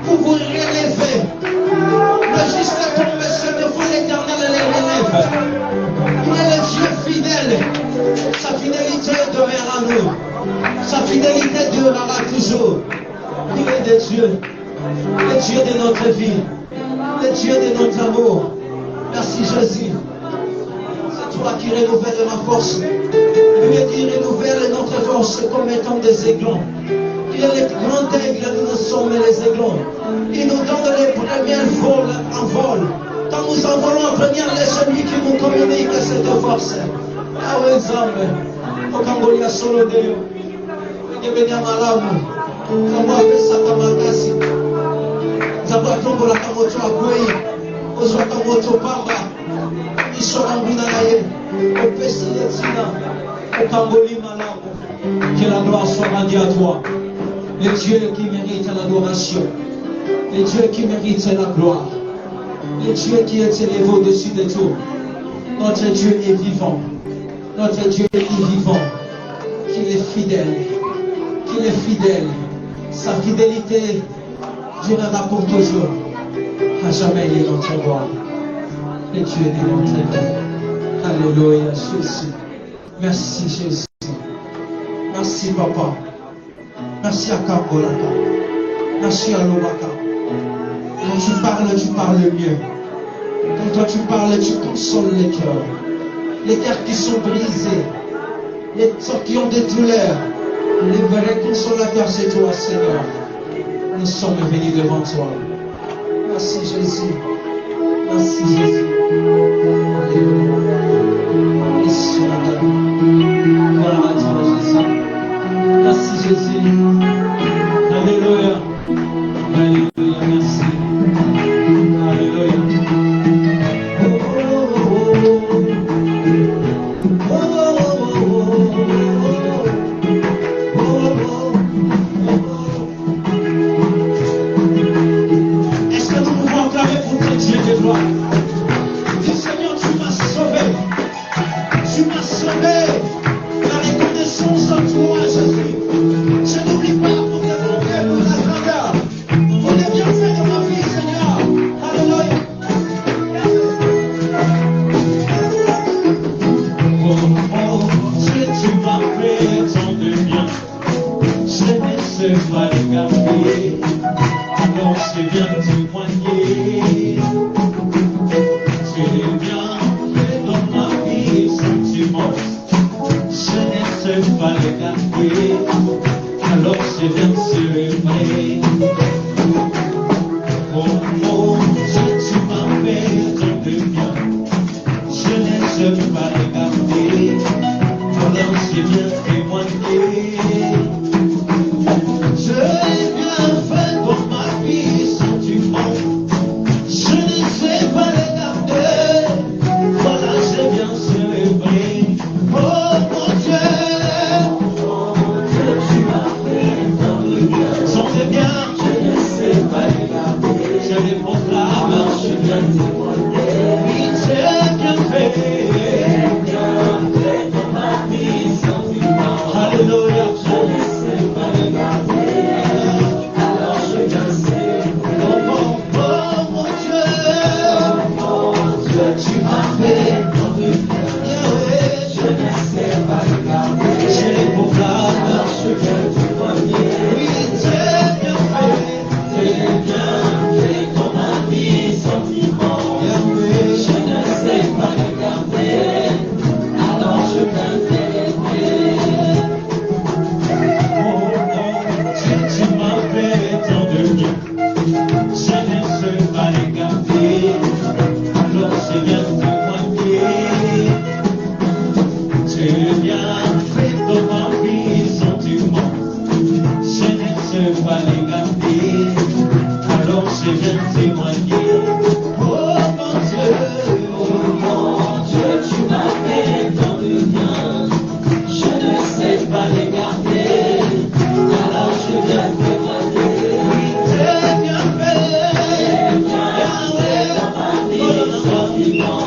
Vous vous relevez. Le juste est tombé sur de vous, l'Éternel les relève. fait. Il est le Dieu fidèle. Sa fidélité demeurera nous. Sa fidélité durera toujours. Il est le Dieu de notre vie, le Dieu de notre amour. Merci Jésus. C'est toi qui renouvelles ma force. Il est qui renouvelle notre force comme étant des aiglons. Il est le grand aigle, nous sommes les aiglons. Il nous donne les premiers vols en vol. Quand nous envolons en première, c'est lui qui nous communique cette force. Ah oui, Zambé. Au Cambodia solo de Dieu. Il est venu à Malamu. Zambé a fait ça comme un cassi. Zambé a tombé la camoto à Goué. Ozo camoto Pamba. Il sera en Bounaïe. Au Pessiletina. Au Camboli Malamu. Que la gloire soit rendue à toi. Le Dieu qui mérite l'adoration. Le Dieu qui mérite la gloire. Le Dieu qui est élevé au-dessus de tout. Notre Dieu est vivant. Notre Dieu est vivant. Qu'il est fidèle. Qu'il est fidèle. Sa fidélité durera pour toujours. À jamais il est notre gloire. Le Dieu est notre vie. Alléluia, Jésus. Merci Jésus. Merci Papa. Merci à Kambolaka. Merci à Lobaka. Quand tu parles mieux. Quand toi tu parles, tu consoles les cœurs. Les cœurs qui sont brisés. Les cœurs qui ont des douleurs. Les vrais consolateurs, c'est toi, Seigneur. Nous sommes venus devant toi. Merci Jésus. Merci Jésus. Alléluia. Merci Madame. Gloire à toi, Jésus. Merci Jésus. Alléluia. Alléluia. Merci. Alléluia. Est-ce que nous pouvons acclamer pour que Dieu te gloire? Dis Seigneur, tu m'as sauvé. Tu m'as sauvé. La reconnaissance en toi, Jésus. Je n'oublie pas pour te demander pour la grandeur. Pour les bienfaits de ma vie, Seigneur. Alléluia. Oh, Dieu, tu m'as fait tant de bien. Je ne sais pas le garder. Alors je viens témoigner. Tu es bien fait dans ma vie, sentiment. Je ne sais pas le garder. Alors je viens célébrer. Oh, Dieu, tu m'as fait tant de bien. Je ne sais pas le garder. Alors je viens témoigner. Je l'ai bien fait dans ma vie, sentiment. Je ne sais pas le garder. Voilà, je viens célébrer. Oh mon Dieu, tu m'as fait tant de bien. Sentez bien, je ne sais pas le garder. Je les proclame, je viens témoigner. Oui, j'ai bien fait. Dans ma vie, sentiment. Alléluia, je ne sais pas le garder. Alors je viens célébrer. Oh mon Dieu, tu m'as fait tant de bien. Je ne sais pas le garder. Je les proclame, je viens témoigner. Oui, j'ai bien fait dans ma vie, sentiment. Je ne sais pas le garder. Alors je viens célébrer. Tu m'as fait tant de bien. Je ne sais pas le garder. Alors je viens témoigner. Tu es bien fait dans ma vie, sentiment. Je ne sais pas les garder. Alors je viens témoigner. Oh mon Dieu, tu m'as fait tant de bien. Je ne sais pas les garder. Alors je viens témoigner. Oui, t'es bien fait. Dans ma vie, sentiment.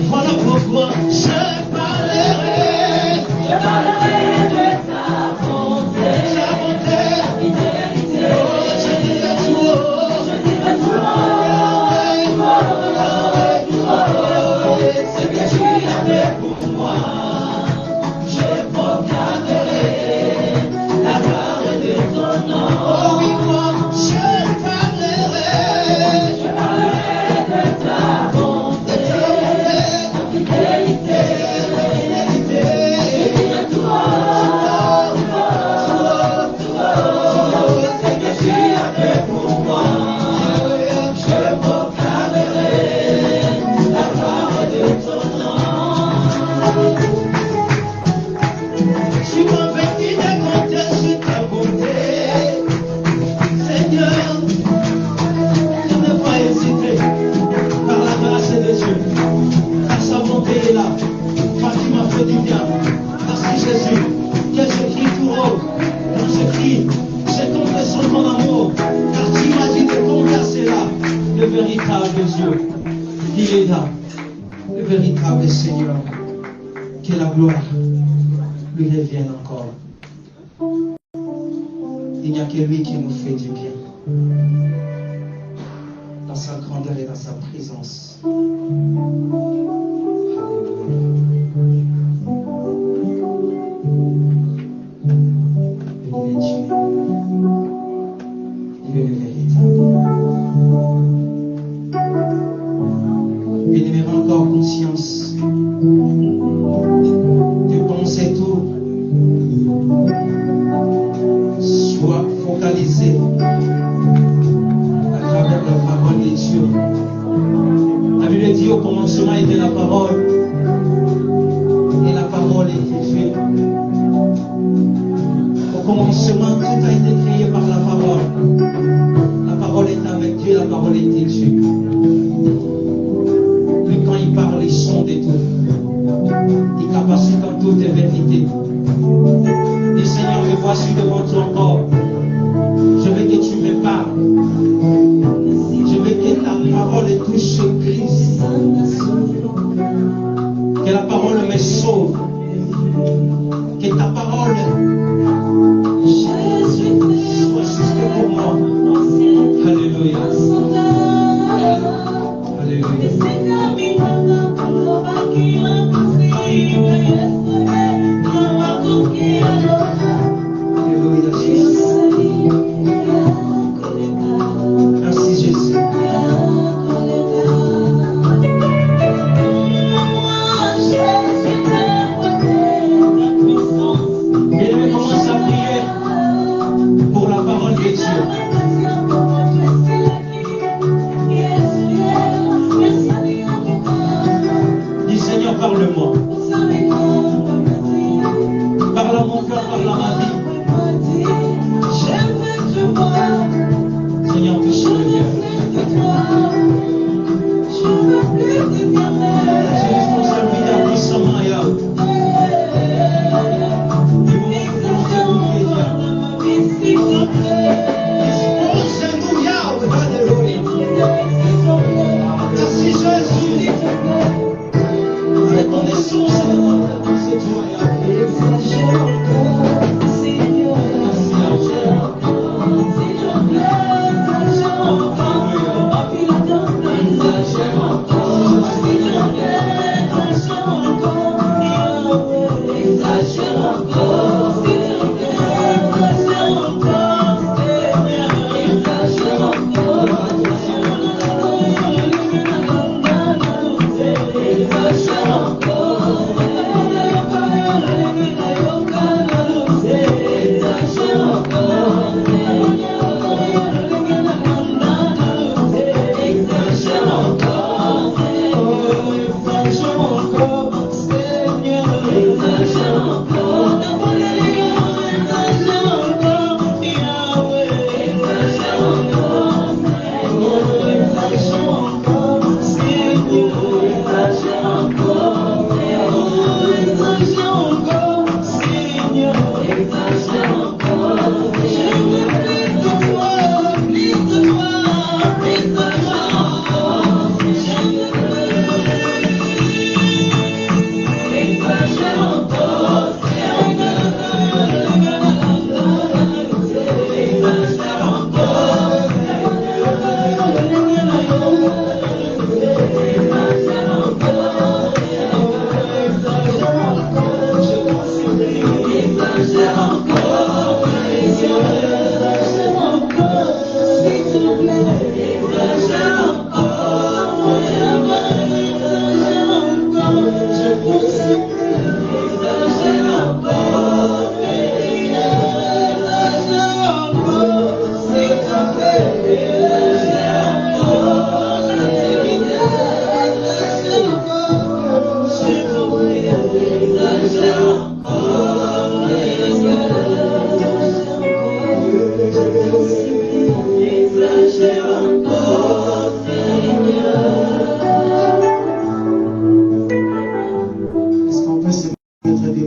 Voilà pourquoi je parlerai.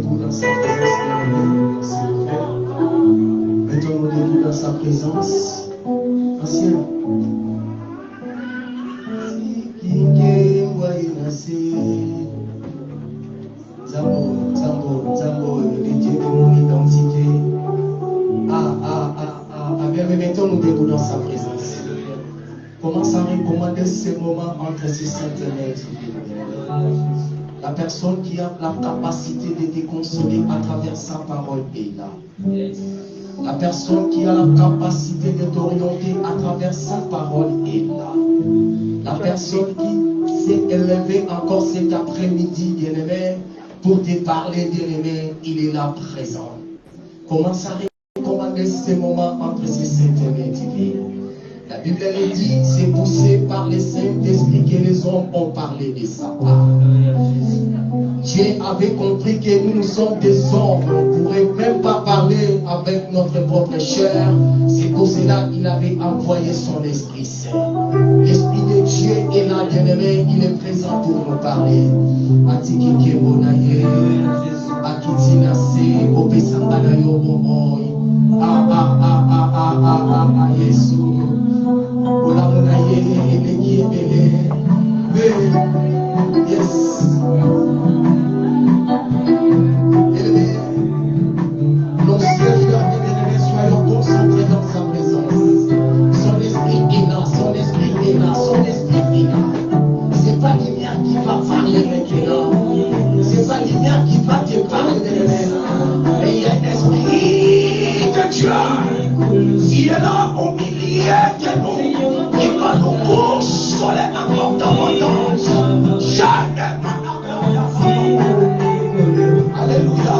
debout dans sa présence, s'il vous plaît. Mettons-nous debout dans sa présence. Ancien. Zambo, le Dieu de mon identité. Bien, mettons-nous debout dans sa présence. Commence à recommander ces moments entre ces saintes mères. La personne qui a la capacité de te consoler à travers sa parole est là. La personne qui a la capacité de t'orienter à travers sa parole est là. La personne qui s'est élevée encore cet après-midi, bien-aimé, pour te parler, bien-aimé, il est là présent. Commence à recommander ces moments entre ces saintes mères divines. La Bible elle dit, c'est poussé par les Saint-Esprit que les hommes ont parlé de sa part. Dieu avait compris que nous sommes des hommes, on ne pourrait même pas parler avec notre propre chair. C'est pour cela qu'il avait envoyé son Esprit Saint. L'Esprit de Dieu est là, bien-aimé, il est présent pour nous parler. Atikike bonaye, akitina se, opesangana yo momoy. Yesu. Ola monaye, eleki ebele. Yes. Nos frères et bien-aimés, soyons concentrés dans sa présence. Son esprit est là, son esprit est là, son esprit est là. C'est pas lumière qui va parler maintenant. C'est pas lumière qui va te parler maintenant. Mais il y a un esprit de Dieu. Il est là au milieu de nous. Il va nous consoler encore davantage. Jamais. Alléluia.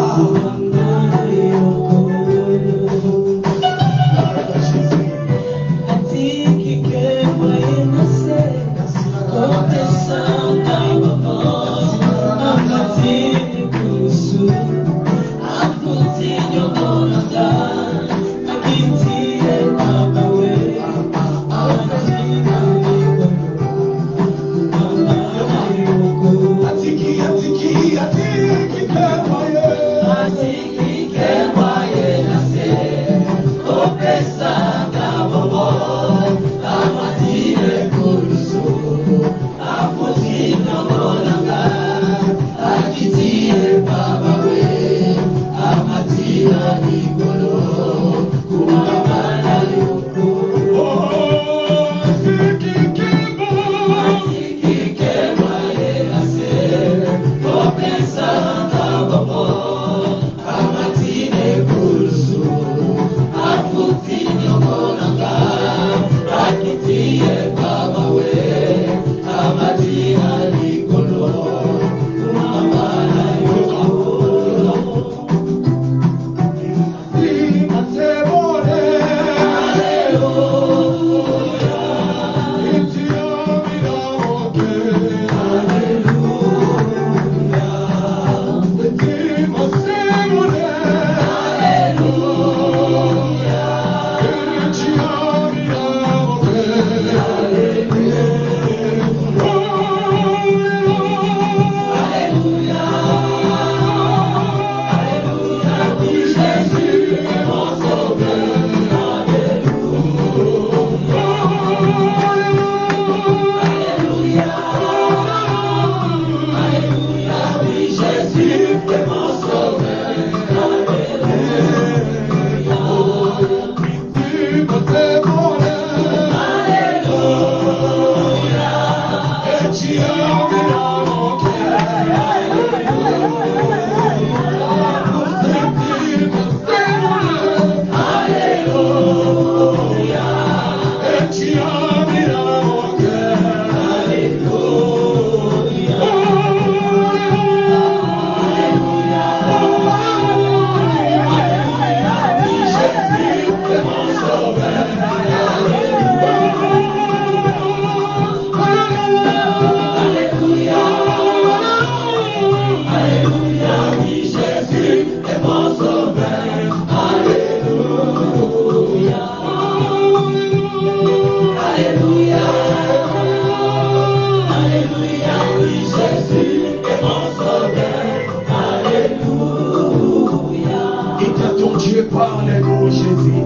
Dieu, parle-nous, Jésus.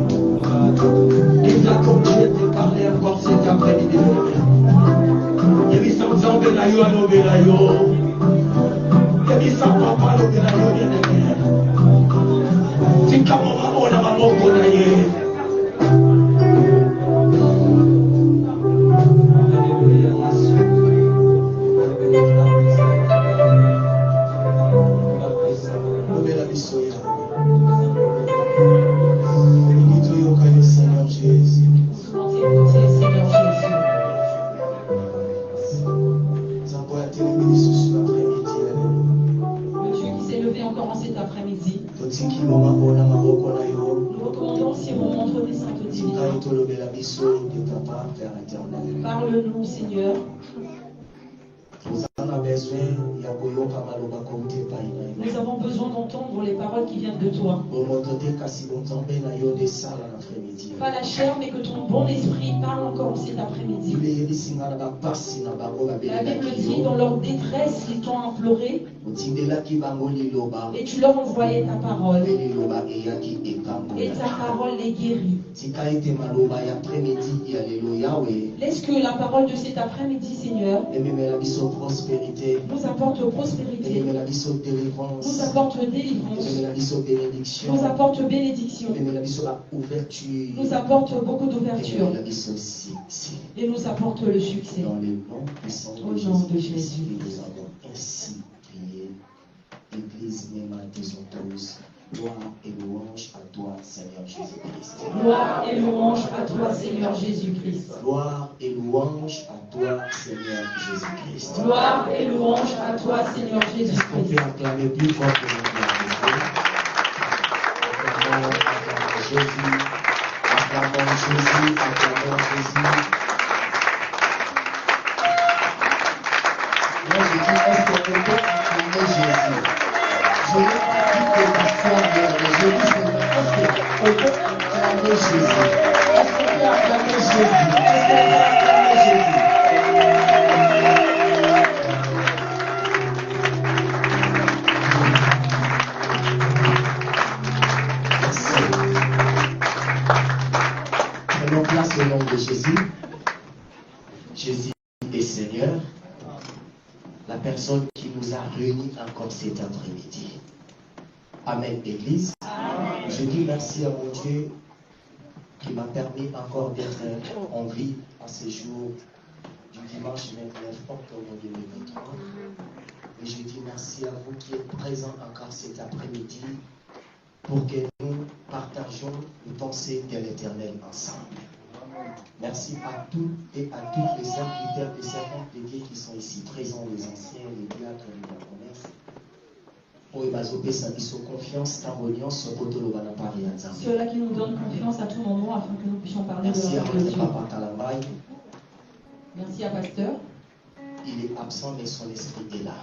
Et là, comme Dieu te parlait encore cet après-midi. Il y a sans zambe na yo, anobe na yo. Il y a sans papa, anobe na yo, bien-aimé. Tika mama, ona mamoko na ye. Seigneur Jésus. Le Dieu qui s'est levé encore en cet après-midi. Nous recommandons ces moments entre tes saintes divines. Parle-nous, Seigneur. Nous avons besoin d'entendre les paroles qui viennent de toi. Pas la chair, mais que ton bon esprit parle encore cet après-midi. La Bible dit, dans leur détresse, ils t'ont imploré. Et tu leur envoyais ta parole. Et ta parole les guérit. Laisse que la parole de cet après-midi, Seigneur, nous apporte prospérité, nous apporte délivrance, nous apporte bénédiction, nous apporte beaucoup d'ouverture et nous apporte le succès. Dans le nom puissant Au nom de Jésus. nous avons ainsi prié. Église, même à tes tous. Gloire et louange à toi, Seigneur Jésus-Christ. Gloire et louange à toi, Seigneur Jésus-Christ. Gloire et louange à toi, Seigneur Jésus-Christ. Gloire et louange à toi, Seigneur On Jésus-Christ. peut acclamer plus fort que nous acclamons Jésus. Acclamons Jésus. Acclamons Jésus. Moi, je dis, est-ce qu'on peut acclamer Jésus? Je n'ai pas dit que la foi vient, mais je dis seulement, est-ce qu'on peut acclamer Jésus? Est-ce qu'on peut acclamer Jésus? Est-ce qu'on peut acclamer Jésus? Prenons place au nom de Jésus. Jésus est Seigneur. La personne qui nous a réunis encore cet après-midi. Amen, Église. Amen. Je dis merci à mon Dieu qui m'a permis encore d'être en vie à ce jour du dimanche 29 octobre 2023. Et je dis merci à vous qui êtes présents encore cet après-midi pour que nous partageons les pensées de l'Éternel ensemble. Merci à tous et à toutes les serviteurs et servantes de Dieu qui sont ici présents, les anciens, les diacres, les diaconesses. Ceux-là qui nous donnent confiance à tout moment afin que nous puissions parler de Merci à la parole de notre Dieu. papa Kalambay. Merci à Pasteur. Il est absent, mais son esprit est là.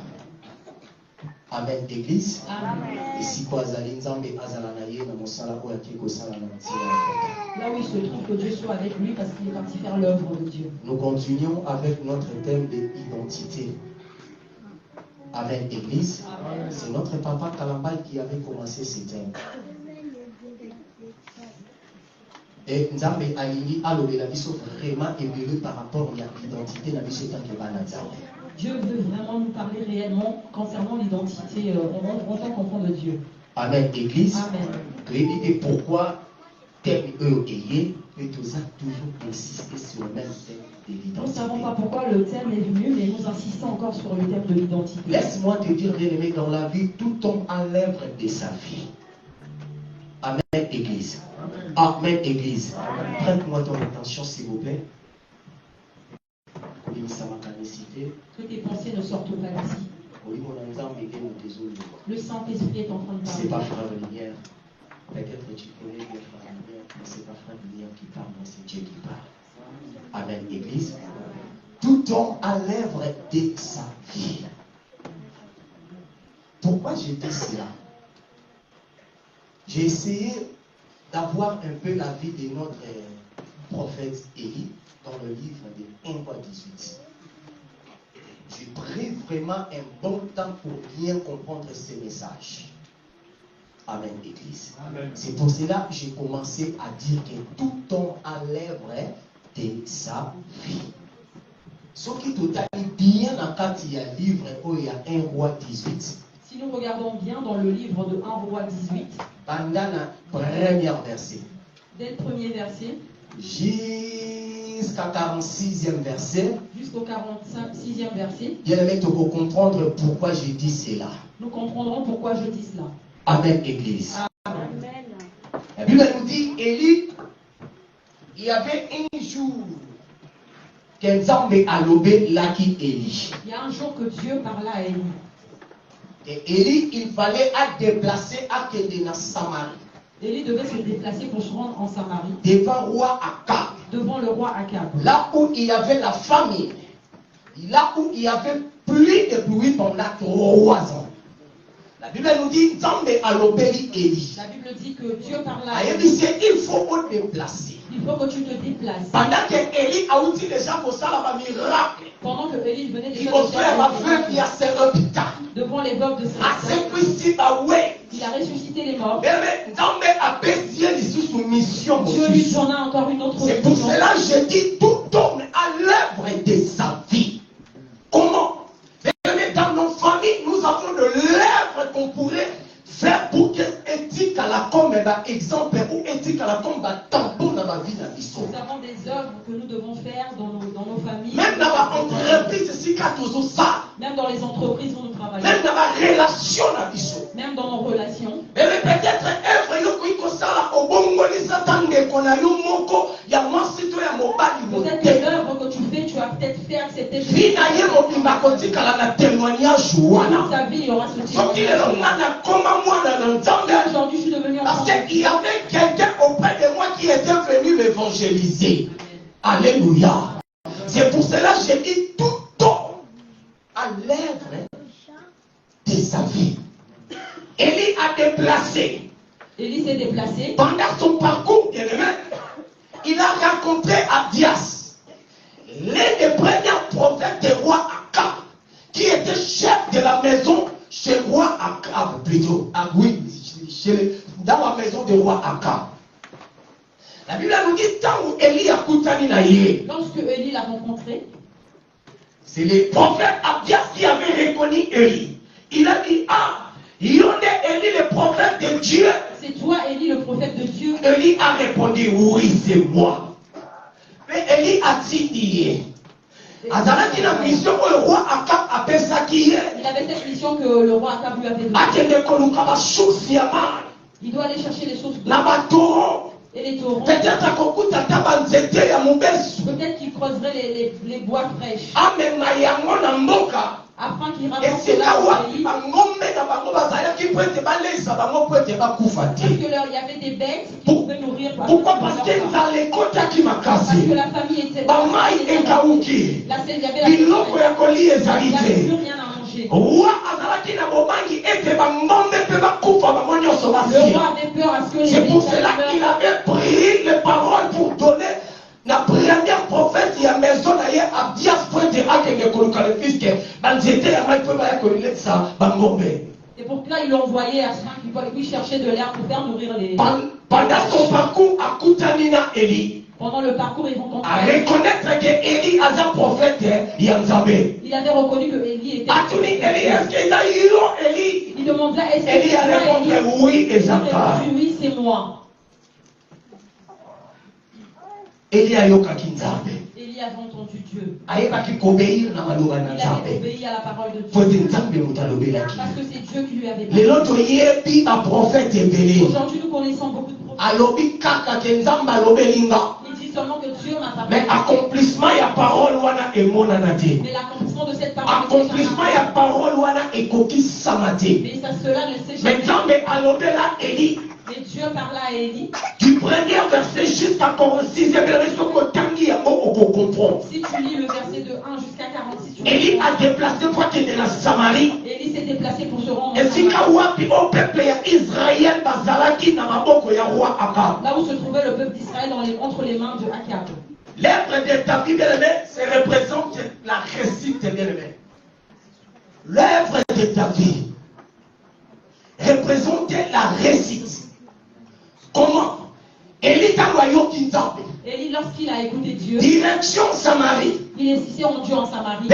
Amen, Église. Amen. Et si quoi Zalinzambe Azalanaye, na mosala oya kiko sala na mtira. Là où il se trouve, que Dieu soit avec lui parce qu'il est parti faire l'œuvre de Dieu. Nous continuons avec notre thème de l'identité. Amen, Église. C'est notre papa Kalambay qui avait commencé ce thème. Et Nzambe Alingi alobela biso vraiment évolué par rapport à l'identité na biso tant que bana Nzambe. Dieu veut vraiment nous parler réellement concernant l'identité en tant qu'enfant de Dieu. Amen, Église. Amen. Et pourquoi thème et tout ça toujours insister sur le même thème de Nous ne l'identité. savons pas pourquoi le thème est venu, mais nous insistons encore sur le thème de l'identité. Laisse-moi te dire, bien-aimé, dans la vie, tout tombe à l'œuvre de sa vie. Amen, Église. Amen, Église. Prête-moi ton attention, s'il vous plaît. Que tes pensées ne sortent pas d'ici. Le Saint-Esprit est en train de parler. C'est pas frère Lumière. Peut-être que tu connais bien frère Lumière, mais c'est pas frère Lumière qui parle, mais c'est Dieu qui parle. Amen, Église. Tout tombe à l'œuvre de sa vie. Pourquoi je dis cela? J'ai essayé d'avoir un peu la vie de notre prophète Élie dans le livre de 1 roi 18. J'ai pris vraiment un bon temps pour bien comprendre ces messages. Amen, Église. C'est pour cela que j'ai commencé à dire que tout homme enlève de sa vie. Ce qui tout a bien dans le livre où il y a 1 roi 18. Si nous regardons bien dans le livre de 1 roi 18, pendant le premier verset, dès le premier verset, jusqu'à 46e verset, jusqu'au 46e verset, bien aimé, tu peux comprendre pourquoi je dis cela. Nous comprendrons pourquoi je dis cela. Amen, Église. Amen. La Bible nous dit, Élie, il y avait un jour qu'Enzambe a lobé Laki Élie. Il y a un jour que Dieu parla à Élie. Et Élie, il fallait être déplacé à Kedena Samarie. Élie devait se déplacer pour se rendre en Samarie. Devant le roi Akab. Devant le roi Akab. Là où il y avait la famine. Là où il y avait plus de pluie pendant 3 ans. La Bible nous dit, Nzambe a lobé Élie. La Bible dit que Dieu parla à Élie. Élie. Il faut te déplacer. Il faut que tu te déplaces. Pendant que Élie a outil déjà pour ça, la miracle. Pendant que Élie venait il devant les veuves de Sarepta. Il a ressuscité les morts. Dieu lui donna encore une autre mission. C'est pour cela que je dis tout homme à l'œuvre de sa vie. Comment? Dans nos familles, nous avons de l'œuvre qu'on pourrait faire pour que éthique à la comme exemple ou éthique à la comme tampon dans la vie de la vie. Nous avons des œuvres que nous devons faire dans nos familles. Même dans l'entreprise, même dans les entreprises où nous travaillons. Même dans la relation, même dans nos relations. Mais peut-être peut-être que l'œuvre que tu fais, tu as peut-être fait accepter. Toute sa vie, il y aura ce témoignage. Aujourd'hui, je suis devenu parce qu'il y avait quelqu'un auprès de moi qui était venu m'évangéliser. Alléluia. C'est pour cela que j'ai dit tout homme à l'œuvre de sa vie. Élie a déplacé. Élie s'est déplacé. Pendant son parcours, il a rencontré Abdias, l'un des premiers prophètes du roi Akab, qui était chef de la maison chez le roi Akab, plutôt. Ah oui, dans la maison du roi Akab. La Bible nous dit, tant où Élie a coutani na yé. Lorsque Élie l'a rencontré, c'est le prophète Abdias qui avait reconnu Élie. Il a dit, ah, il y en a Élie, le prophète de Dieu. C'est toi, Élie, le prophète de Dieu. Élie a répondu, oui, c'est moi. Mais Élie a dit, il avait cette mission que le roi Akab lui avait donnée. Il doit aller chercher les sources d'eau. Et les torrents. Peut-être qu'il creuserait les bois fraîches. Afin qu'il rapporte cela au pays. Parce qu'il y avait des bêtes qui pouvaient nourrir. Pourquoi? Parce que la famille était là. La scène, il y avait plus rien à manger. Le roi avait peur à ce que les c'est pour cela qu'il avait pris les paroles pour donner la première prophète il y a maison d'ailleurs Abdias point de Akenge Kolukale fils que Banzete ya mai peut pas connaître ça Bangombe. Et pour cela il l'a envoyé à ceux qui lui chercher de l'air pour faire nourrir les. Pendant son parcours à Kutanina Élie. Pendant le parcours, ils vont comprendre. À reconnaître que Élie a un prophète Yanzambe. Il avait reconnu que Élie était. Est-ce qu'il a eu Élie? Il demanda est-ce que Élie a répondu oui, exactement. Oui, c'est moi. Élie a yoka Nzambe. Élie avait entendu Dieu. Il avait obéi à la parole de Dieu. Parce que c'est Dieu qui lui avait parlé. Aujourd'hui, nous connaissons beaucoup de prophètes. Il dit seulement que Dieu m'a parlé. Mais accomplissement il y a parole mais l'accomplissement de cette parole. Accomplissement il y a parole mais cela ne sait jamais. Mais Dieu parla à Élie. Du premier verset jusqu'à 46, si tu lis le verset de 1 jusqu'à 46, Élie a déplacé pour qu'il de la Samarie. Élie s'est déplacé pour se rendre et si au peuple Israël là où se trouvait le peuple d'Israël entre les mains de Akab. L'œuvre de ta vie, ça représente la réussite, bien-aimé. L'œuvre de ta vie représente représentait la réussite. Comment? Élie, lorsqu'il a écouté Dieu, direction Samarie. Il est s'est rendu en Samarie.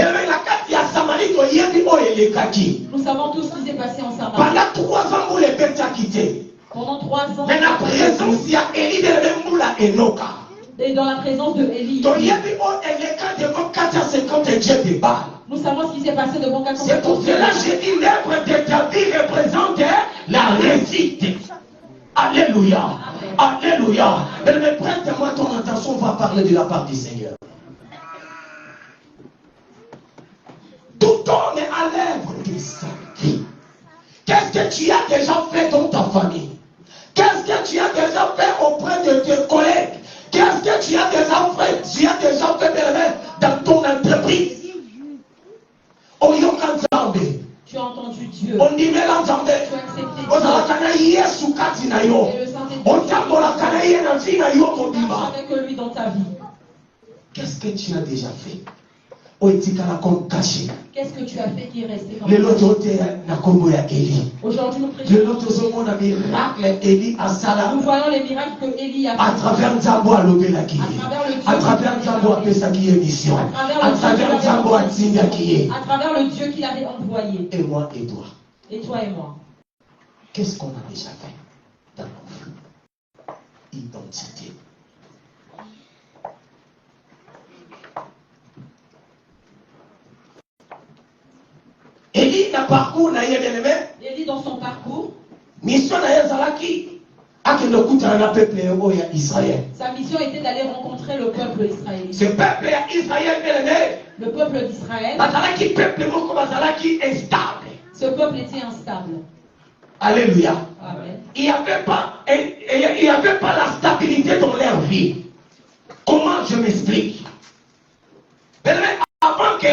Nous savons tous ce qui s'est passé en Samarie. Pendant 3 ans, vous les bêtes a quitté. Pendant 3 ans. Mais la présence, il y a Élie de l'Emboula et Noka. Et dans la présence de Élie. Nous savons ce qui s'est passé devant 400. C'est pour cela que j'ai dit l'œuvre de ta vie représente la réussite. Alléluia. Alléluia. Mais prête-moi ton attention, on va parler de la part du Seigneur. Tout homme est à l'œuvre du Saint-Esprit. Qu'est-ce que tu as déjà fait dans ta famille? Qu'est-ce que tu as déjà fait auprès de tes collègues? Qu'est-ce que tu as déjà fait? Tu as déjà fait dans ton entreprise? Tu as entendu Dieu. On dit mais l'entendez. Tu as accepté Dieu. On a avec lui dans ta vie. Qu'est-ce que tu as déjà fait? Qu'est-ce que tu as fait qui est resté comme aujourd'hui nous prêchons. Nous voyons les miracles que Élie a fait. À travers Nzambo à l'obélaki. À travers Nzambo à Pesaki émission. À travers Nzambo à Tsindiaki. À travers le Dieu qu'il avait envoyé. Et moi et toi. Et toi et moi. Qu'est-ce qu'on a déjà fait dans nos vies? Identité. Élie dans parcours na yebeleme. Élie dans son parcours. Mission na yazalaki. Akenokuta na peuple Israël. Sa mission était d'aller rencontrer le peuple israélien. Ce peuple Israël beleme. Le peuple d'Israël. Bazalaki peuple moko bazalaki instable. Ce peuple était instable. Alléluia. Amen. Il n'y avait pas la stabilité dans leur vie. Comment je m'explique? Avant que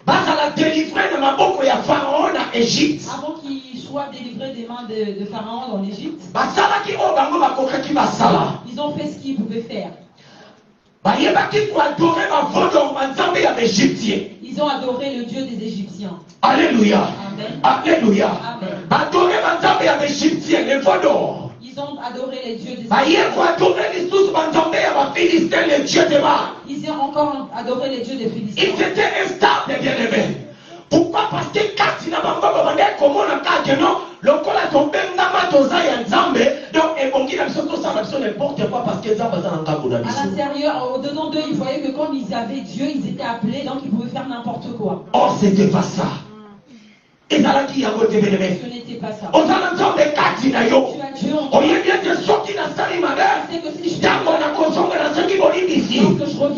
Bazala délivré de ma boko ya Pharaon en Égypte. Avant qu'il soit délivré des mains de Pharaon en Égypte. Ils ont fait ce qu'ils pouvaient faire. Ils ont adoré le Dieu des Égyptiens. Alléluia. Amen. Alléluia. Ils ont adoré les dieux des Égyptiens. Ils ont encore adoré les dieux des Philistins. Ils étaient instables, bien-aimés. Pourquoi? Parce que quand il n'a pas comment on a le col a tombé dans Nzambe, donc et bon, il a n'importe quoi parce que Nzambe a un à l'intérieur, au-dedans d'eux, ils voyaient que quand ils avaient Dieu, ils étaient appelés, donc ils pouvaient faire n'importe quoi. Or, c'était pas ça. Et ça là qui a voté bien. Ce n'était pas ça. On a entendu Tu as Dieu en on y est bien de sortir dans sa lime avec. c'est que si je Dans mon accompagnement dans ce qui volait ici.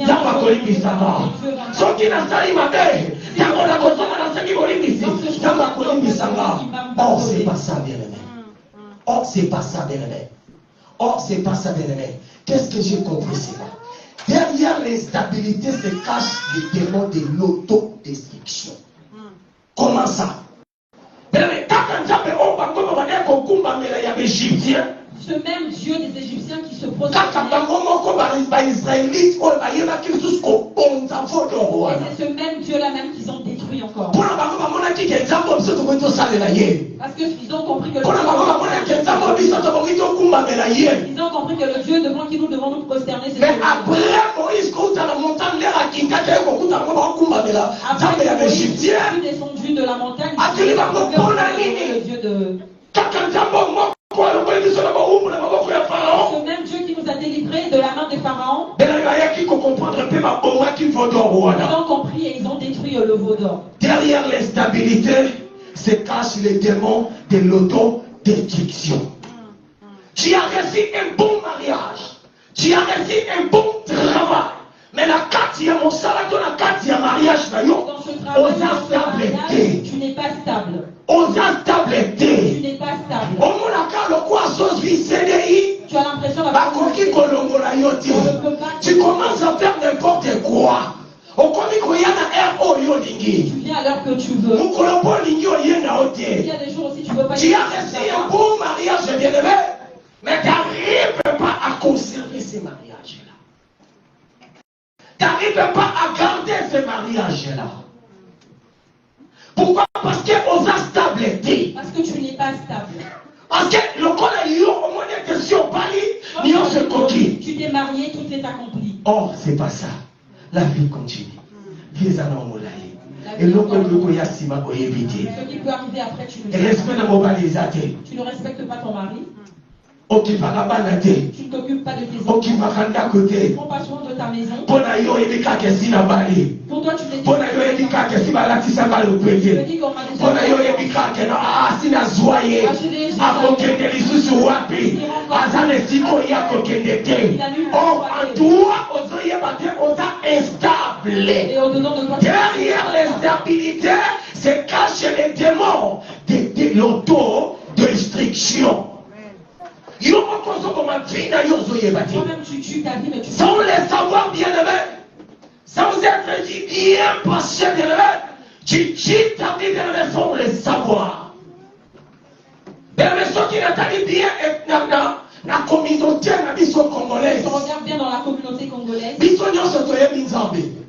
Dans ma colline ici. Sortir dans sa lime avec. Dans mon accompagnement dans ce qui volait ici. Dans ma colline ici. Or, c'est pas ça, bien aimé. Or, c'est pas ça, bien aimé. Or, c'est pas ça, bien aimé. Qu'est-ce que j'ai compris, c'est là? Derrière l'instabilité se cache le démon de l'autodestruction. Comment ça? Ce même Dieu des Égyptiens qui se pose. Et c'est ce même Dieu-là même qu'ils ont détruit encore. Parce qu'ils ont compris que ils ont compris que le Dieu devant qui nous devons nous prosterner, c'est mais après Moïse, quand la montagne, l'air à qui après il est descendu de la montagne, le Dieu de... Ce même Dieu qui nous a délivrés de la main des pharaons, ils ont compris et ils ont détruit le veau d'or. Derrière l'instabilité se cache le démon de l'autodestruction. Tu as reçu un bon mariage, tu as reçu un bon travail, mais la carte, il y a mon salaire dans la carte, il y a mariage, dans ce travail, tu n'es pas stable. Tu n'es pas stable. Tu as l'impression d'avoir tu commences à faire n'importe quoi. Tu viens à l'heure que tu veux. Il y a des jours aussi tu veux pas. Tu as reçu un bon mariage, bien-aimé, mais tu n'arrives pas à conserver ces mariages-là. Tu n'arrives pas à garder ces mariages-là. Pourquoi? Parce que aux instabilités. est accompli. Or, c'est pas ça. La vie continue. Les anneaux m'ont laillé. Et l'autre, Ce qui peut arriver après, tu ne Tu ne respectes pas ton mari. Tu ne t'occupes pas de tes enfants. Tu ne prends pas soin de ta maison. Pour toi, tu n'es pas. Tu dis qu'on derrière l'instabilité se cachent les démons de l'auto-destruction. Toi-même, tu tues ta vie, mais tu sans le savoir, bien aimé, sans être dit bien passé, bien aimé, tu tues ta vie, bien aimé, sans le savoir. Bien aimé, ceux qui n'attendent bien la communauté congolaise. Si on regarde bien dans la communauté congolaise,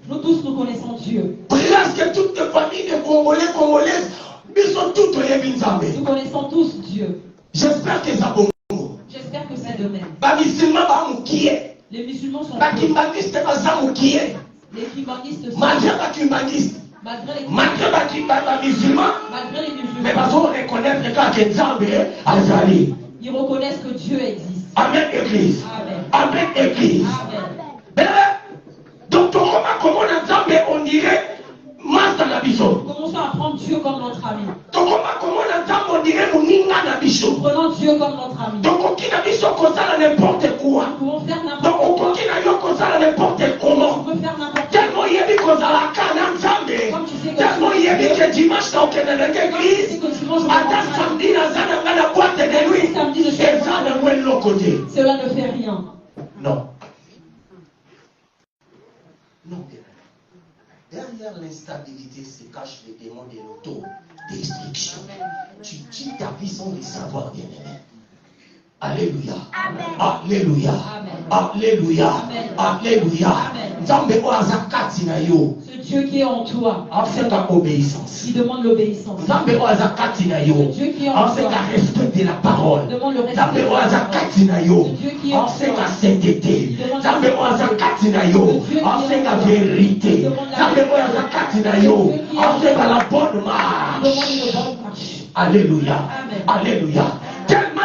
nous tous nous connaissons Dieu. Presque toutes les familles de Congolaises, nous connaissons tous Dieu. J'espère que ça va. J'espère que c'est de même. Les musulmans sont les kimbangistes sont malgré les musulmans, mais ils reconnaissent que Dieu existe. Amen, Église. Amen. Amen, Église. Amen. Donc, comment on dirait Master Nabiso. Commençons à prendre Dieu comme notre ami. Comment on dirait Moninga Nabiso. Prenons Dieu comme notre ami. Donc, on qui Nabiso ça n'importe quoi. Nous pouvons faire n'importe quoi. Donc, on qui ça n'importe comment. On peut faire n'importe quoi. Tellement il y a des choses à la canne ensemble. Tellement il y a des que dimanche dans l'église. Attends samedi dans la boîte de nuit. Et ça ne l'autre côté. Cela ne fait rien. Non. Non. Derrière l'instabilité se cache le démon de l'auto-destruction. Tu tues ta vie sans le savoir, bien-aimé. Alléluia. Amen. Alléluia. Amen. Alléluia. Amen. Alléluia. Ce Dieu qui est en toi. Obéissance. Il demande l'obéissance. Ce Dieu qui est en toi. Respect de la parole. Demande le respect de la parole. Dieu qui est en toi. La sainteté. Enseigne la vérité. Enseigne la bonne marche. Alléluia. Alléluia. Tellement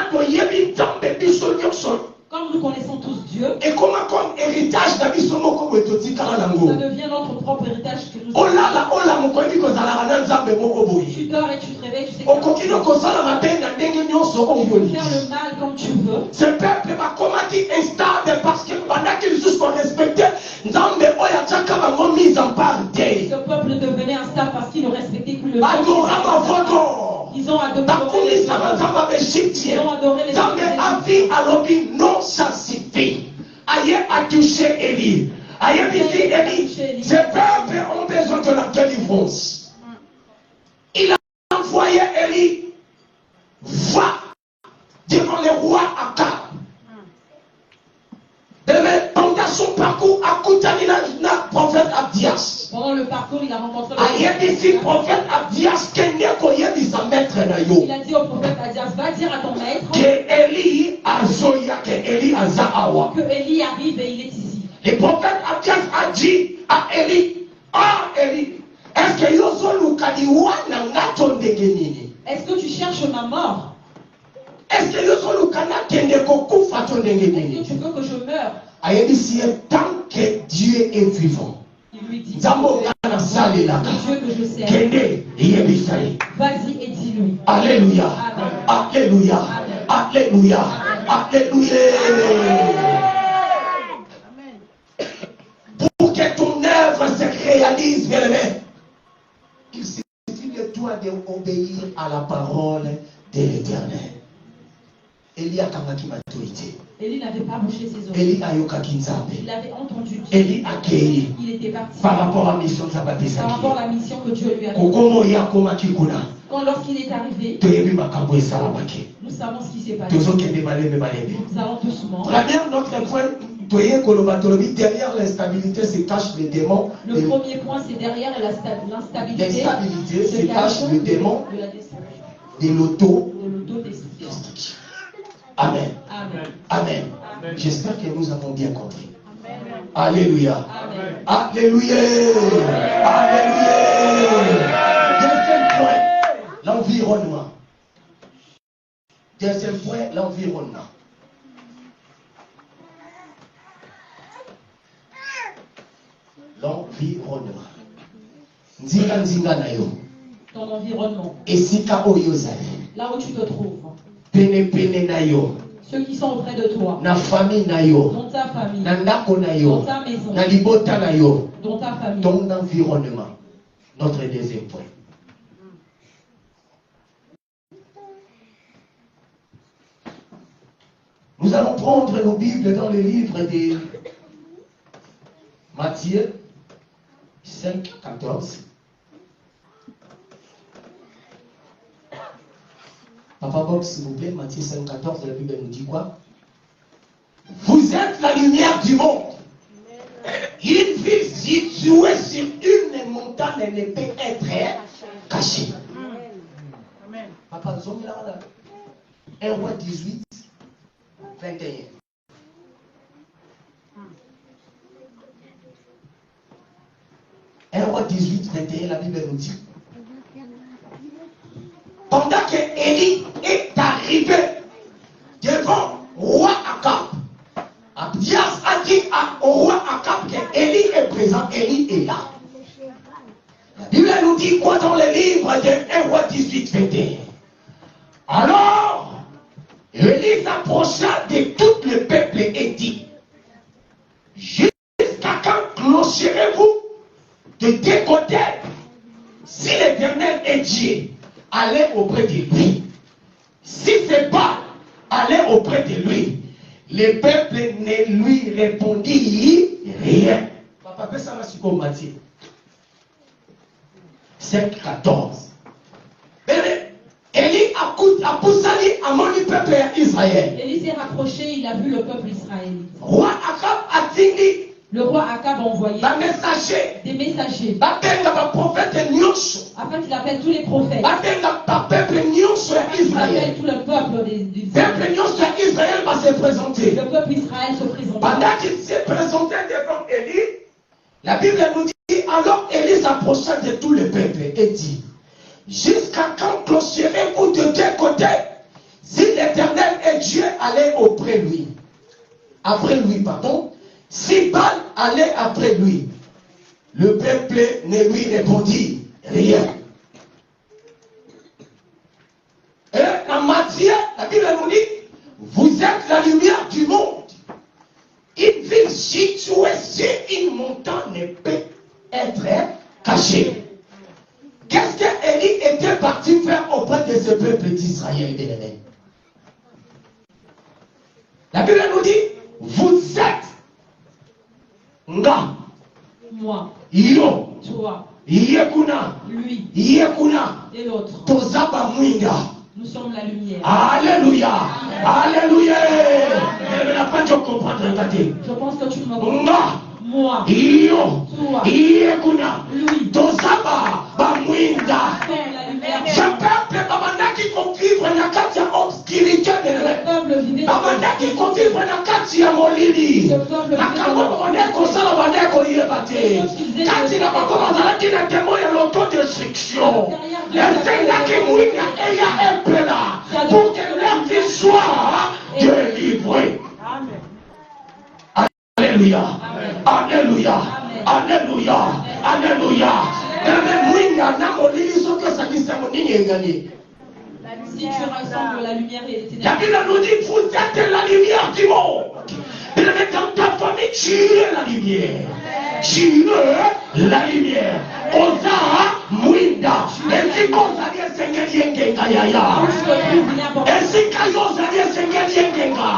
comme nous connaissons tous Dieu, et comment comme héritage ça devient notre propre héritage que nous avons. Tu dors et tu te réveilles, tu sais que tu peux faire le mal comme tu veux. Ce peuple m'a dit instable parce que pendant qu'ils se sont respectés, ce peuple devenait instable parce qu'il ne respectait plus le mal. Ils ont adoré les non, ça suffit. Aïe a touché Élie. Aïe a dit Élie. Ces peuples ont besoin de la délivrance. Il a envoyé Élie. Va devant le roi Akab. Pendant son parcours, à prophète Abdias. Pendant le parcours, il a rencontré le prophète Abdias il a dit au prophète Abdias, va dire à ton maître que Élie arrive et il est ici. Le prophète Abdias a dit à Élie, Élie, est-ce que tu cherches ma mort? Est-ce que tu veux que je meure? Tant que Dieu est vivant. Il lui dit, Dieu que je sers. Vas-y et dis-lui. Alléluia. Alléluia. Alléluia. Alléluia. Pour que ton œuvre se réalise, bien-aimé, il suffit de toi d'obéir à la parole de l'Éternel. Élie n'avait pas bouché ses oreilles. Il avait entendu Dieu. Élie a accueilli. Il était parti. Par rapport à la mission que Dieu lui a donnée. Lorsqu'il est arrivé, nous savons ce qui s'est passé. Nous allons doucement. Notre point, derrière l'instabilité se cache le démon. Le premier point, c'est derrière l'instabilité. L'instabilité se cache le démon de l'auto-destruction. Amen. Amen. Amen. J'espère que nous avons bien compris. Alléluia. Alléluia. Alléluia. Deuxième point, l'environnement. Deuxième point, l'environnement. L'environnement. Ton environnement. Là où tu te trouves. Ceux qui sont auprès de toi. Dans ta famille. Dans ta maison. Dans ta famille. Ton environnement. Notre deuxième point. Nous allons prendre nos Bibles dans le livre de Matthieu 5, 14. Papa Bob, s'il vous plaît, Matthieu 5, 14, la Bible nous dit quoi? Vous êtes la lumière du monde. Une ville située sur une montagne ne peut être cachée. Amen. Papa, nous sommes là. 1 roi 18, 21. Un roi 18, 21, la Bible nous dit. Pendant que Élie est arrivé devant roi Akab, Abdias a dit au roi Akab que Élie est présent, Élie est là. La Bible nous dit quoi dans le livre de 1 roi 18, 21? Alors, Élie s'approcha de tout le peuple et dit, jusqu'à quand clocherez-vous de deux côtés? Si l'Éternel est Dieu, allez auprès de lui. Si c'est pas, allez auprès de lui. Le peuple ne lui répondit rien. Papa, ça va sur comme Matthieu 5, 14. Élie a poussé à mon peuple Israël. Élie s'est rapproché, il a vu le peuple israélite. Roi Akab a dit. Le roi Akab a envoyé des messagers afin qu'il appelle tous les prophètes. Il appelle tout le peuple d'Israël. Le peuple Israël se présente. Pendant qu'il s'est présenté devant Élie, la Bible nous dit, alors Élie s'approcha de tout le peuple et dit, jusqu'à quand clocherez-vous de deux côtés? Si l'Éternel est Dieu, allez auprès de lui. Après lui, pardon. Si Baal allait après lui, le peuple ne lui répondit rien. Et en Matthieu, la Bible nous dit, vous êtes la lumière du monde. Une ville située sur une montagne ne peut être cachée. Qu'est-ce qu'Élie était parti faire auprès de ce peuple d'Israël, bien-aimé? La Bible nous dit, vous êtes nga, moi, yo, toi, yekuna, lui, yekuna, et l'autre. Tozaba mwinga. Nous sommes la lumière. Alléluia. Alléluia. Je pense que tu m'as compris. Moi, yo, toi, yekuna, lui, Tozaba bamwinga. Ce peuple babandaki vivre na kati ya obscurité de babandaki vivre na kati ya molili makambo babandaki kosala bandaki koyeba te kati na bango bazalaki na demo ya l'autodestruction esengaki mwinga eya epela pour que leur vie soit délivrée. Alléluia. Alléluia. Alléluia. Alléluia. Si tu ressembles la lumière et les ténèbres. La Bible nous dit, vous êtes la lumière du monde. Et dans ta famille, tu es la lumière. Tu es la lumière. Oza Mwinda. Et si Kozali Sengeli Yengenga Yaya. Et si Kayozali Sengeli Yengenga.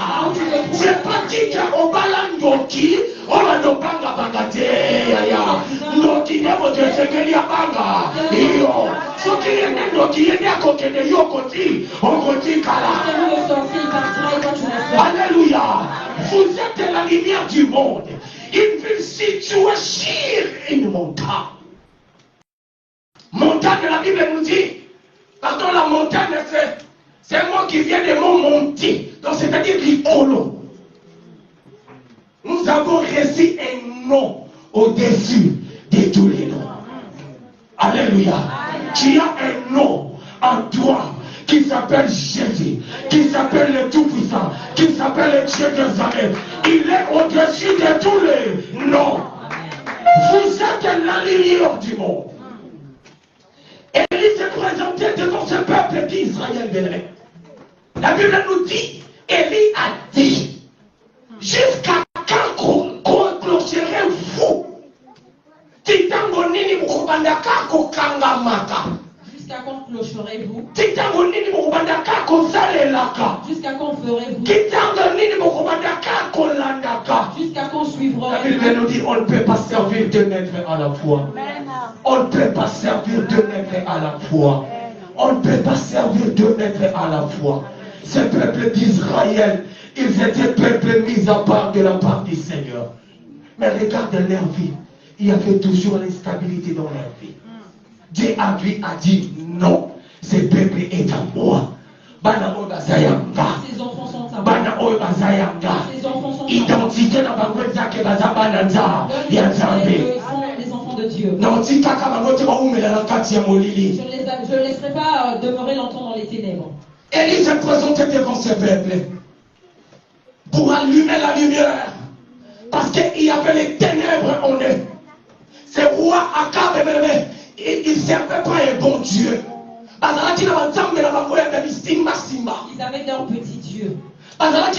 C'est pas dit qu'Obala Ndoki, Olanobanga Bangate Yaya. Ndoki Nebo de Sengeli Abanga. Iyo. Soki Yende Ndoki Yende Akokene Yokoti. Okoti Kala. Alléluia. Vous êtes la lumière du monde. Une ville située sur une montagne. Montagne, la Bible nous dit, pardon, la montagne, c'est un mot qui vient des mots monter. Donc, c'est-à-dire l'icolo. Nous nous avons reçu un nom au-dessus de tous les noms. Alléluia. Tu as un nom en toi qui s'appelle Jésus, qui s'appelle le Tout-Puissant, qui s'appelle le Dieu des armées. Il est au-dessus de tous les noms. Vous êtes la lumière du monde. Élie s'est présenté devant ce peuple d'Israël béni. La Bible nous dit, Élie a dit, jusqu'à quand clocherez-vous? Titango nini mukubandaka kokangamaka. Jusqu'à quand clocherez-vous? Titango nini mukubandaka kosalelaka. Jusqu'à quand ferez-vous? Titango nini mukubandaka kolandaka. Jusqu'à quand suivrez-vous? La Bible nous dit, on ne peut pas servir deux maîtres à la fois. On ne peut pas servir deux maîtres à la fois. On ne peut pas servir deux maîtres à la fois. Ce peuple d'Israël, ils étaient peuple mis à part de la part du Seigneur. Mais regarde leur vie. Il y avait toujours l'instabilité dans leur vie. Dieu a dit non, ce peuple est à moi. Ces enfants sont à moi. Ces enfants sont à moi. Identité dans ma les enfants de Dieu. Je ne laisserai pas demeurer longtemps dans les ténèbres. Élie se présentait devant ce peuple pour allumer la lumière. Parce qu'il y avait les ténèbres en eux. Ce roi Akab, il ne servait pas un bon Dieu. Ils avaient leur petit Dieu. Ils avaient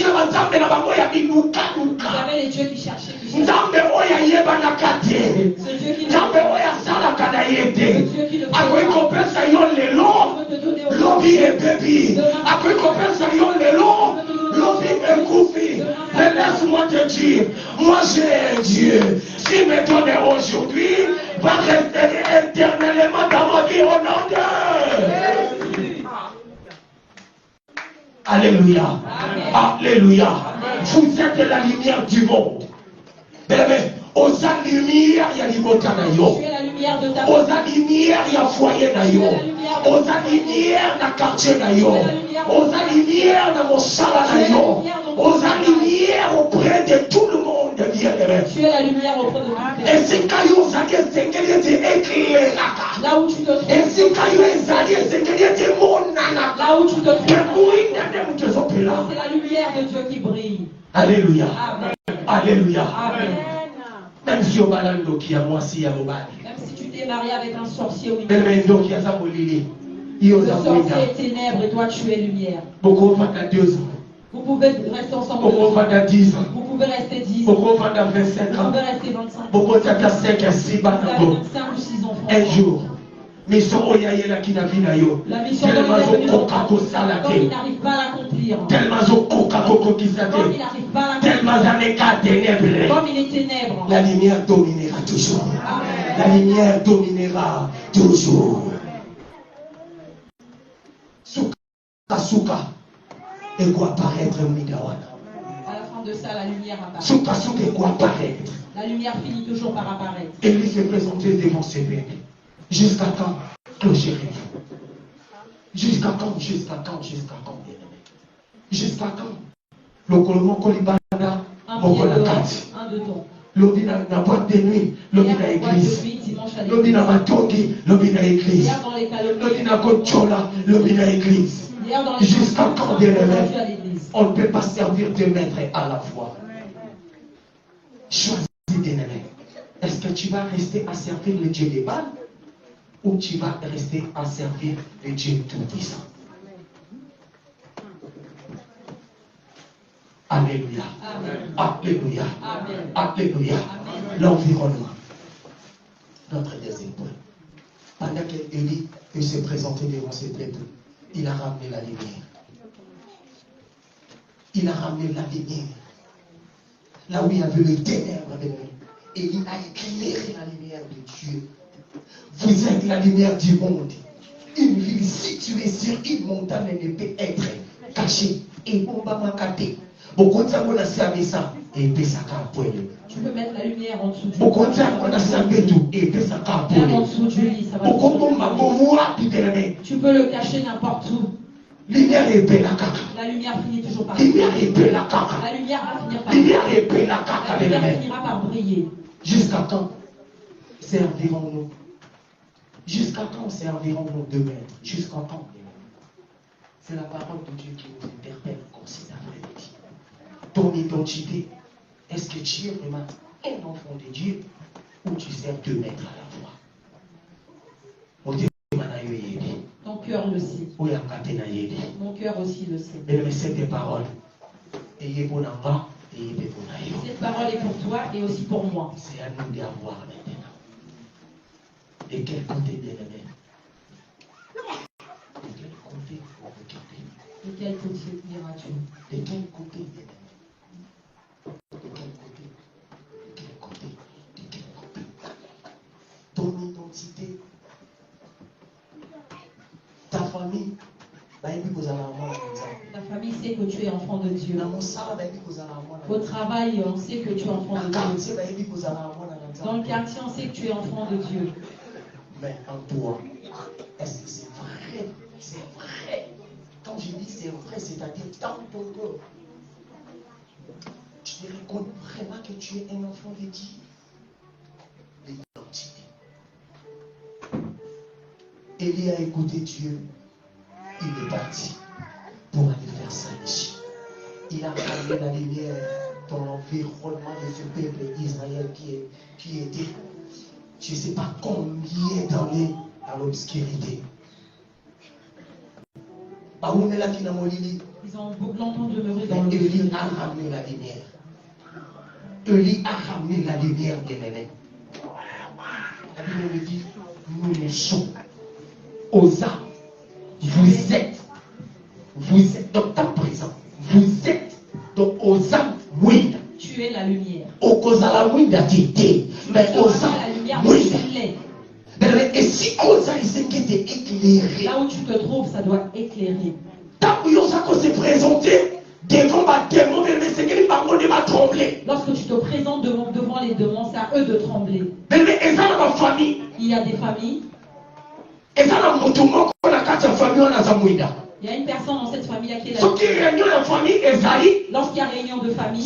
les dieux qui cherchaient. Ce Dieu qui mais laisse-moi te dire, moi j'ai un Dieu. S'il me donne aujourd'hui, va rester éternellement dans ma vie au nom de. Alléluia. Alléluia. Vous êtes la lumière du monde. Mais aux lumière, il y a l'imota na yo. Aux lumière, il y a foyer na yo. Aux lumière, na quartier na yo. Aux lumière, na mosala na yo. Aux lumière auprès de tout le monde, bien-aimé. Tu es la lumière auprès de tout le monde. Et si caillou éclairé là où tu te trouves. et si caillou est monana. Là où tu te trouves. C'est la lumière de Dieu qui brille. Alléluia. Amen. Alléluia. Amen. Même si on a qui a moi si même si tu t'es marié avec un sorcier au milieu. Le sorcier est ténèbres et toi tu es lumière. Beaucoup vont à 2 ans. Vous pouvez rester ensemble. Beaucoup vont à 10 ans. Vous pouvez rester 10 ans. Beaucoup vont à 25 ans. Vous pouvez rester 25 ans. Beaucoup vont à 5 à 6 ans. Vous avez 5 ou 6 enfants. Un jour. Mission Oyaye qui n'a vu nayo. La mission de tellement comme il n'arrive pas à l'accomplir. Tellement Comme il n'arrive pas à l'accomplir. Comme il est ténèbres. La lumière dominera toujours. Amen. La lumière dominera toujours. Souka et quoi apparaître Midawana. À la fin de ça, la lumière apparaît. Souka et quoi apparaître. La lumière finit toujours par apparaître. Élie s'est présenté devant ses bébés. Jusqu'à quand clocherez-vous? Jusqu'à quand? Jusqu'à quand? Jusqu'à quand, bien-aimé? Jusqu'à quand? Le Colombo Kolibana, un de ton. Lobby na boîte de nuit, lobby na église. Lobby na matongi, lobby na église. Lobby na kochola, lobby na église. Jusqu'à quand, bien-aimé? On ne peut pas servir deux maîtres à la fois. Choisis, bien-aimé. Est-ce que tu vas rester à servir le Dieu des Baals ou tu vas rester à servir le Dieu tout-puissant? Alléluia. Amen. Alléluia. Amen. Alléluia. Amen. L'environnement. Notre deuxième point. Pendant qu'Élie s'est présenté devant ses peuples, il a ramené la lumière. Il a ramené la lumière. Là où il y avait le ténèbre de nuit. Élie a éclairé la lumière de Dieu. Vous êtes la lumière du monde. Une ville située sur une montagne ne peut être cachée. Et bomba makate. Beaucoup de gens ont ça et tu peux mettre la lumière en dessous du lit. Beaucoup de gens ont en dessous du lit, ça va. Tu peux le cacher n'importe où. Lumière La lumière finit toujours par briller. La lumière va finir par briller. La lumière finira par briller. Jusqu'à quand servirons-nous? Jusqu'à quand servirons-nous demain? Jusqu'à quand? C'est la parole de Dieu qui nous interpelle comme cet après-midi. Ton identité, est-ce que tu es vraiment un enfant de Dieu ou tu sers 2 mètres à la fois? Ton cœur le sait. Mon cœur aussi le sait. Mais cette parole, ayez bon enfant, ayez bon aïe. Cette parole est pour toi et aussi pour moi. C'est à nous d'avoir maintenant. De quel côté, bien-aimé? De quel côté vous regardez? De quel côté iras-tu? De quel côté, bien-aimé? De quel côté? De quel côté? De quel côté? Ton identité, ta famille, ta famille sait que tu es enfant de Dieu. Au travail, on sait que tu es enfant de Dieu. Dans le quartier, on sait que tu es enfant de Dieu. Mais en toi, est-ce que c'est vrai? C'est vrai. Quand je dis c'est vrai, c'est-à-dire dans ton cœur, tu te reconnais vraiment que tu es un enfant de Dieu. L'identité. Élie a écouté Dieu. Il est parti pour aller faire ça ici. Il a ramené la lumière dans l'environnement de ce peuple d'Israël qui était, je ne sais pas combien d'années dans l'obscurité. Ils ont longtemps demeuré dans l'obscurité. Élie a ramené la lumière. Élie a ramené la lumière des Néné. La Bible me dit, nous sommes aux âmes. Vous êtes dans ta présence. Vous êtes dans aux âmes mouides. Tu es la lumière. Au cause à la mouide a été, mais aux âmes mouides. Et si aux âmes est éclairé, là où tu te trouves, ça doit éclairer. Tant que ça se présenter devant ma démon, mais c'est qu'il va trembler. Lorsque tu te présentes devant les démons, c'est à eux de trembler. Mais ça dans ma famille. Il y a des familles. Et ça dans mon tourment. Il y a une personne dans cette famille qui est la famille. Lorsqu'il y a réunion de famille,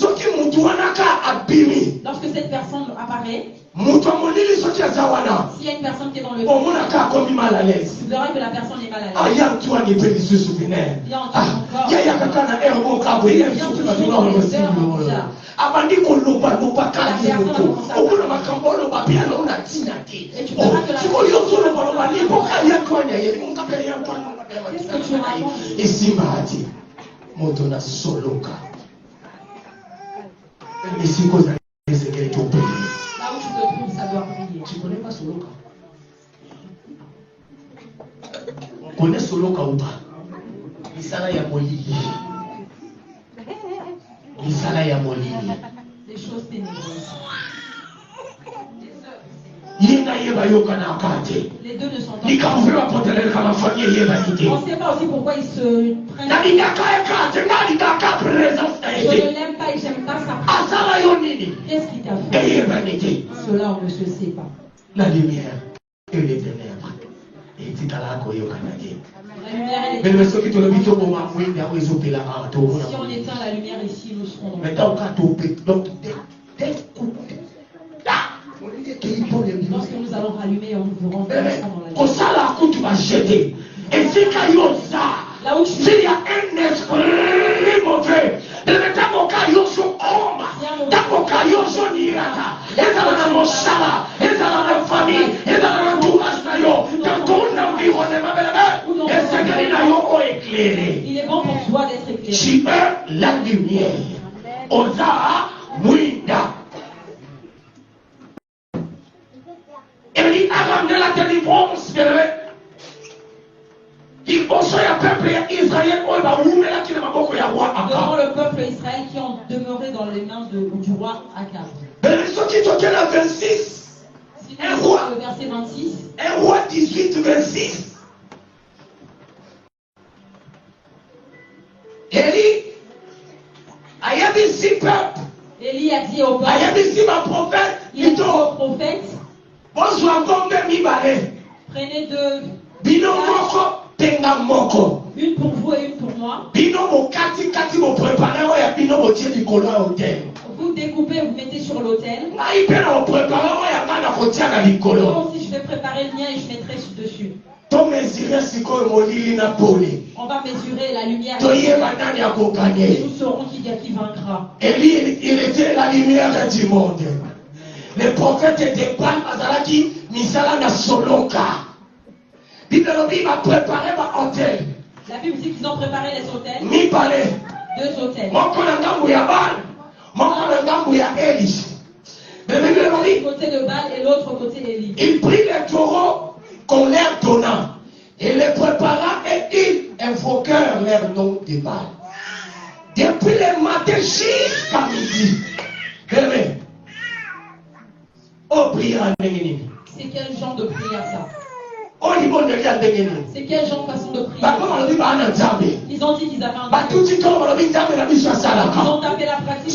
lorsque cette personne apparaît, s'il y a une personne qui est dans le film, tu verras que la personne est mal à l'aise. Abandi koloba loba kalioko okuna makambo loba pia na una tina te siko yoso loba loba ni boka ya konya ye munga pele ya mpano esimba ati moto na soloka esiko za ezekele to pe là où tu te trouves ça doit briller. Tu connais pas soloka? On connaît soloka ou pas? Misala ya molili. Des choses ténébreuses. Les deux ne sont pas. On ne sait pas aussi pourquoi ils se prennent. Je ne l'aime pas et j'aime pas ça. Qu'est-ce qui t'a fait? Cela, on ne se sait pas. La lumière et les ténèbres. Et tu as la si on éteint la lumière ici, nous serons dans le lorsque nous allons rallumer, on vous rentre dans la lumière. Là où tu s'il y a un esprit mauvais, il est bon pour toi d'être éclairé. Tu es la lumière. Oza Mouida. Élie a ramené la délivrance. Il pensait à peuple Israël devant le peuple Israël qui ont demeuré dans les mains du roi Akab. Un roi, le verset 26. Un roi 18, 26. Élie a dit au peuple. Il a dit au prophète. Prenez deux. Une pour vous et une pour moi. moi. Vous découpez, vous mettez sur l'autel. Moi aussi, je vais préparer le mien et je mettrai dessus. On va mesurer la lumière. Et nous saurons qui vaincra. Élie, il était la lumière du monde. Les prophètes étaient pas Mazalaki, Misala na Solonka. Bible m'a préparé ma hôtel. La Bible dit qu'ils ont préparé les hôtels. Mi palais. 2 hôtels. Mon konangambu ya Baal, mon konangambu ya Élie. Côté de Baal et l'autre côté Élie. Il prit les taureaux qu'on leur donna et les prépara et ils invoquèrent leur nom de Baal. Depuis le matin jusqu'à midi. Amen. Oh, prière. C'est quel genre de prière ça? C'est quel genre de façon de prier? Ils ont dit qu'ils avaient un Dieu. Ils ont tapé la pratique.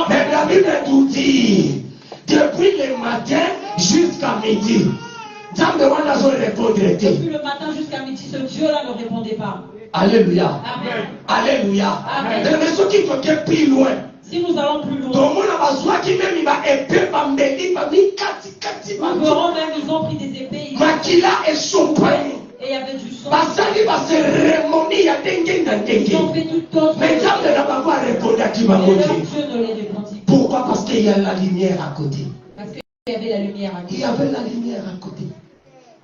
Mais la Bible nous dit, depuis le matin jusqu'à midi, depuis le matin jusqu'à midi, ce Dieu-là ne répondait pas. Alléluia. Amen. Alléluia. Amen. Mais ceux qui vont plus loin. Si nous allons plus loin, nous verrons même ils ont pris des épées. Et il y avait du sang. Ils ont fait tout autre. Mais Dieu ne les répondit. Pourquoi? Parce qu'il y a la lumière à côté. Parce qu'il y avait la lumière à côté. Il y avait la lumière à côté.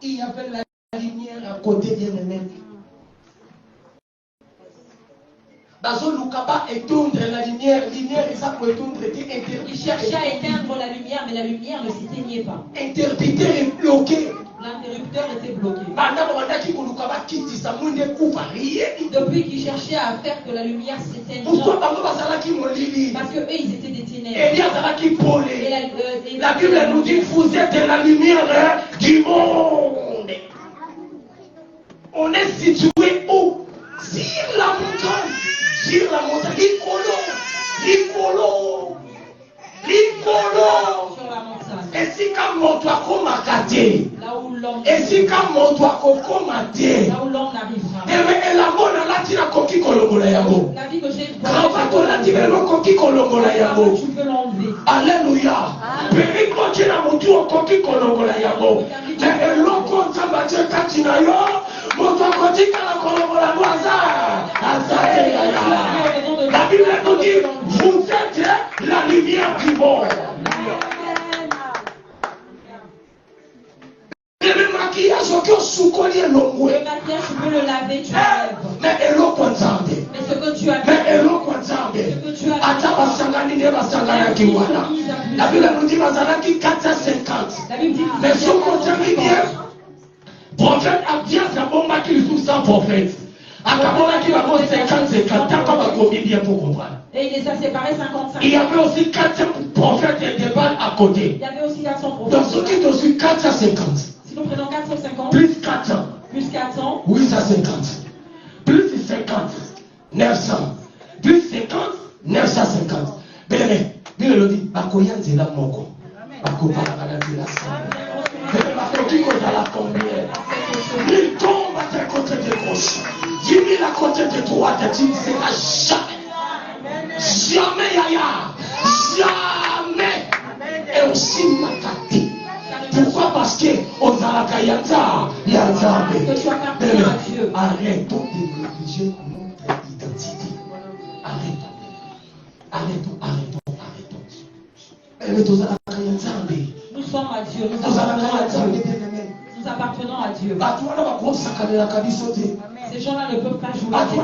Il y avait la lumière à côté, bien aimé. Bazo Lukaba éteindre la lumière, et ça pour éteindre était interdit. Il cherchait à éteindre la lumière, mais la lumière ne s'éteignait pas. Interrupteur est bloqué. L'interrupteur était bloqué. Depuis qu'il cherchait à faire que la lumière s'éteigne. Pourquoi? Parce que eux ils étaient des ténèbres. Et la Bible nous dit vous êtes la lumière du monde. On est situé où? Sur la montagne. Sur la montagne. Licolo. Sur la montagne. Et si quand mon toit comme à Là où l'homme. et si quand mon toit comme à Là où l'homme n'arrivera. Et la bonne là tu la coquille colongola yabo. La vie que j'ai. Quand la tu veux coquille colongola yabo. Tu peux l'enlever. Alléluia. Péri quand tu as mon toit coquille colongola yabo. Mais l'autre ça va te katina yo. Mon toit coquille colongola noisa. La Bible nous dit vous êtes la lumière du monde. Le maquillage, tu peux le laver, tu l'enlèves. Mais ce que tu as la Bible nous dit 450. Mais ce qu'on dit bien, prophète a bien sa bombe qui sous 100 prophètes. À Kabona qui va avoir 50, comme combien bien pour comprendre. Et il les a séparés 55. Il y avait aussi 400 prophètes de Baal à côté. Il y avait aussi 400 prophètes. Donc ce qui est aussi 450. Si nous prenons 450. Plus 400. Plus 400. 850. Plus 50. 900. Plus 50. 950. Bien, Bible le dit, Bakoyan Zela Moko. Bakopa la Zela Sa. Qui compte à la combien? Il tombe à tes côtés de gauche. 10 000 à côté de droite. Tu ne seras jamais. Jamais, Yaya. Jamais. Et aussi Makati. Pourquoi? Parce que Ozalaka Yanza. Arrêtons de négliger notre identité. Arrêtons. Nous sommes à Dieu. Nous appartenons à Dieu. Ces gens-là ne peuvent pas jouer. Ils ne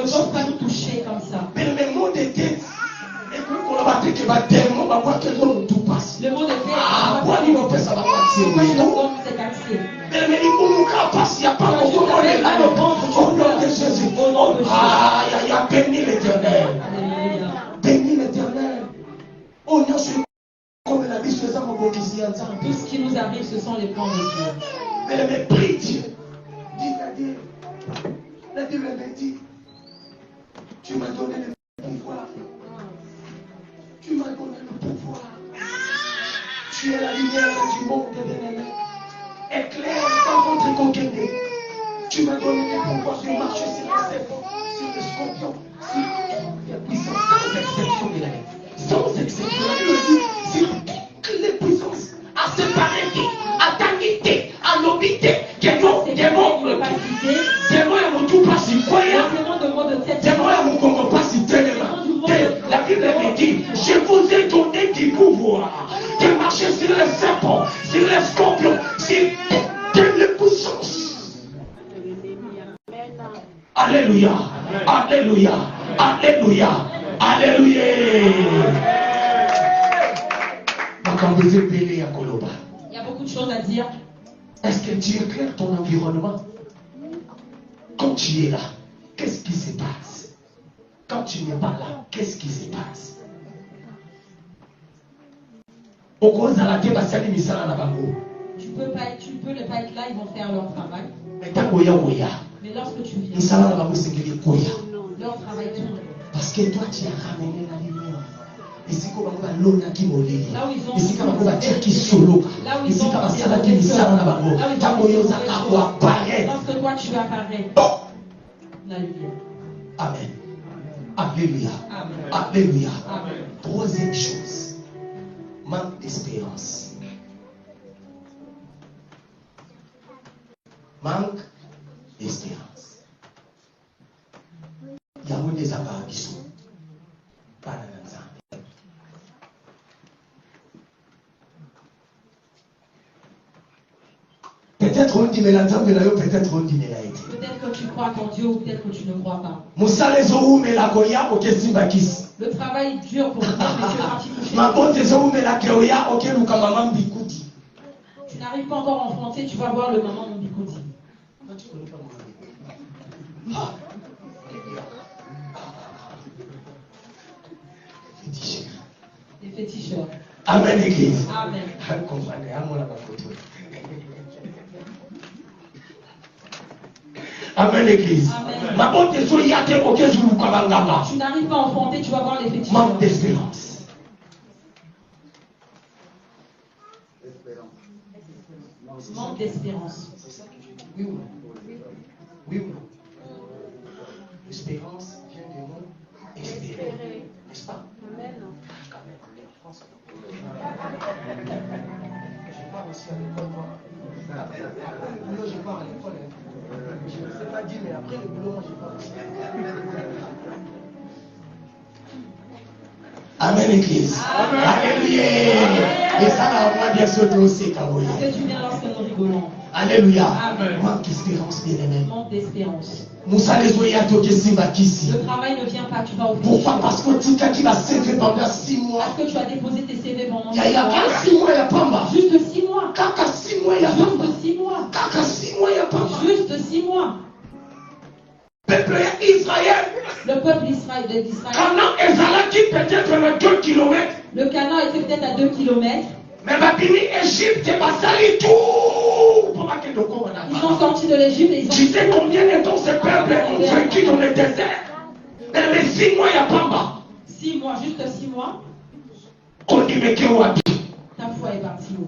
peuvent pas nous toucher comme ça. Le mot de tête. Le mot de béni l'éternel. Béni l'éternel. Oh non, c'est comme la vie faisant mon tout ce qui nous arrive, ce sont les plans de Dieu. Mais prie Dieu. Dis-le. La Bible me dit, tu m'as donné le pouvoir. Tu m'as donné le pouvoir. Tu es la lumière du monde, bien-aimé. Tu m'as donné les pouvoirs de marcher sur les serpents, sur les scorpions, sur les puissances, sans exception de la vie. Sans exception. La Bible dit, sur toutes les puissances, à séparité, à tanité, à l'obité, démon ya motu pasi kwaya, démon ya mokongo pasi telema. La Bible me dit, je vous ai donné du pouvoir de marcher sur les serpents, sur les scorpions, sur toutes les puissances. Alléluia, alléluia, alléluia, alléluia. Il y a beaucoup de choses à dire. Est-ce que tu éclaires ton environnement? Quand tu es là, qu'est-ce qui se passe? Quand tu n'es pas là, qu'est-ce qui se passe? Tu peux ne pas être là, ils vont faire leur travail. Mais lorsque tu viens, leur travail tourne. Parce que toi, tu as ramené la lumière. Ici, comme on va l'ona qui molé. Ici, comme on va dire qui solo. Ici, comme on va dire qui sala na bango. Lorsque toi, tu apparais. La lumière. Amen. Alléluia. Alléluia. Troisième chose. Manque d'espérance. Manque d'espérance. Il y a des apparitions. Pas dans peut-être on dit mais peut-être on dit mais la été. Peut-être que tu crois en Dieu ou peut-être que tu ne crois pas. Le travail dur pour toi, mais tu es parti toucher. Tu n'arrives pas encore à enfanter, tu vas voir le maman mon bikoudi. Les féticheurs. Amen, Église. Amen. Amen, Église. Tu n'arrives pas à enfanter, tu vas voir les féticheurs. Manque d'espérance. Manque d'espérance. C'est ça que je dis. Oui ou non? Oui ou non? L'espérance vient du mot espérer. N'est-ce pas? Amen. Je pars aussi à l'école, moi. Non, je pars à l'école. Je ne sais pas dire, mais après le boulot, moi, je pars aussi. Amen, Église. Alléluia. Et ça, là, on va bien sauter aussi, Kaboya. Que tu viens lorsque nous rigolons. Alléluia. Manque d'espérance, bien-aimé. Manque d'espérance. Le travail ne vient pas, tu vas au pourquoi? Parce que tu as CV pendant 6 mois. Parce que tu as déposé tes CV pendant 6 mois. Il y a 6 mois, il y a pas. Juste 6 mois. Kaka 6 mois, il y a pas. Juste 6 mois. Kaka 6 mois, il y a pas. Juste 6 mois. Peuple Israël. Le peuple d'Israël. Canaan Ezalaki peut-être à 2 km. Le Canaan était peut-être à 2 km. Mais Babini, Égypte, Basali, tout. Ils sont sortis de l'Égypte et ils ont. Tu sais combien de temps ces peuples ont vaincu dans le désert? Dans les 6 mois, il n'y a pas. 6 mois, juste 6 mois. Ta foi est partie où?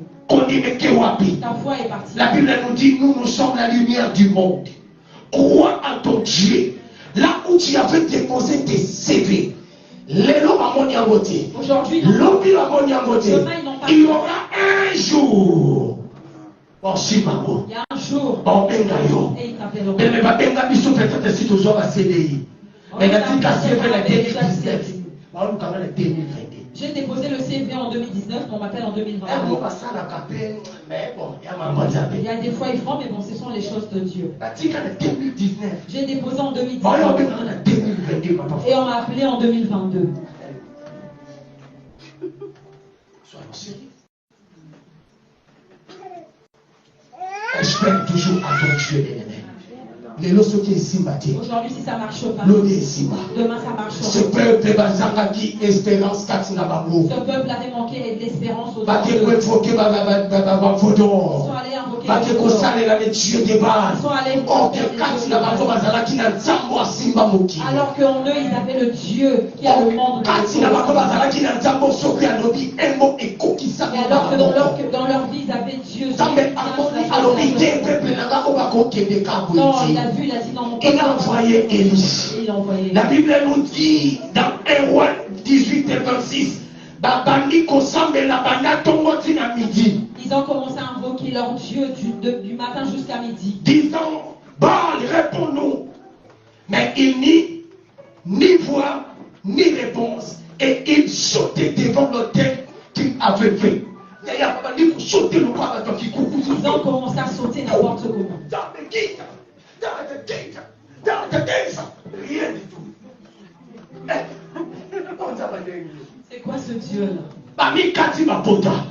Ta foi est partie. La Bible nous dit, nous sommes la lumière du monde. Crois en ton Dieu. Là où tu avais déposé tes CV. Aujourd'hui, il y aura un jour. Il y a un jour. Et il t'appellera. J'ai déposé le CV en 2019, on m'appelle en 2020. Il y a des fois ils font, mais bon, ce sont les choses de Dieu. J'ai déposé en 2019 et on m'a appelé en 2022. Soyons sérieux. Espère toujours à ton Dieu, bien-aimé. Aujourd'hui, si ça ne marche pas. Demain, ça marche pas. Ce peuple avait manqué de l'espérance aux Ils sont allés invoquer alors qu'en eux, ils avaient le Dieu qui a le monde. Et alors que dans leur vie, ils avaient Dieu. Non, il a vu, il a dit non, mon peuple. Il a envoyé Élie. La Bible nous dit dans 1 Roi 18 et 26, ils ont commencé à invoquer leur Dieu du matin jusqu'à midi. Disant, Baal, réponds-nous. Mais il ni voix, ni réponse. Et il sautait devant l'autel qu'il avait fait. Ils ont commencé à sauter n'importe comment. Rien du tout. C'est quoi ce Dieu-là?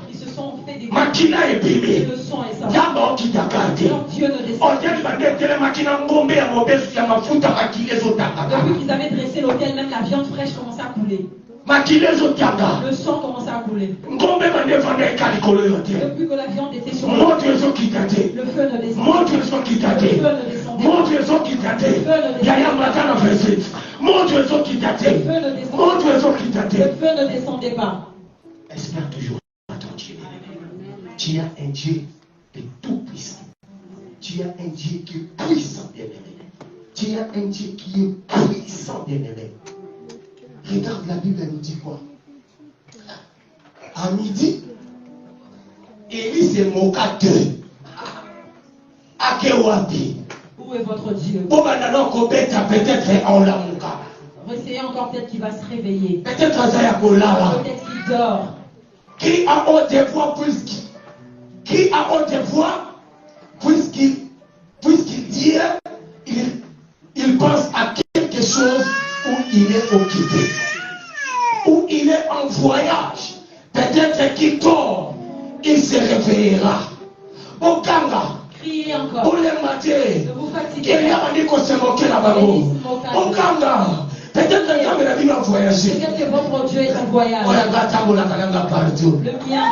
Ils se sont fait des Makina et bébé. Le son est ça. Yaba qui t'a gardé. Dieu ne descend pas. Depuis qu'ils avaient dressé l'autel, même la viande fraîche commençait à couler. Le sang commençait à couler. Depuis que la viande était sur le feu ne descendait pas. Le feu ne descendait pas. Espère toujours à ton Dieu. Tu as un Dieu de tout puissant. Tu as un Dieu qui est puissant, bien-aimé. Tu as un Dieu qui est puissant, bien-aimé. Regarde, la Bible nous dit quoi? À midi, Élie se moqua d'eux. Akewabi. Où est votre Dieu? Peut-être on l'a moqué. Essayez encore, peut-être qu'il va se réveiller. Peut-être qu'il dort. Qui a haute voix puisqu'il dit, il pense à quelque chose où il est occupé, où il est en voyage. Peut-être qu'il dort, il se réveillera. Au Kanga, criez encore. Pour les matins, ne vous fatiguez il y a un qu'on se moquait là-bas. Au Kanga. Peut-être que votre Dieu est en voyage. Le mien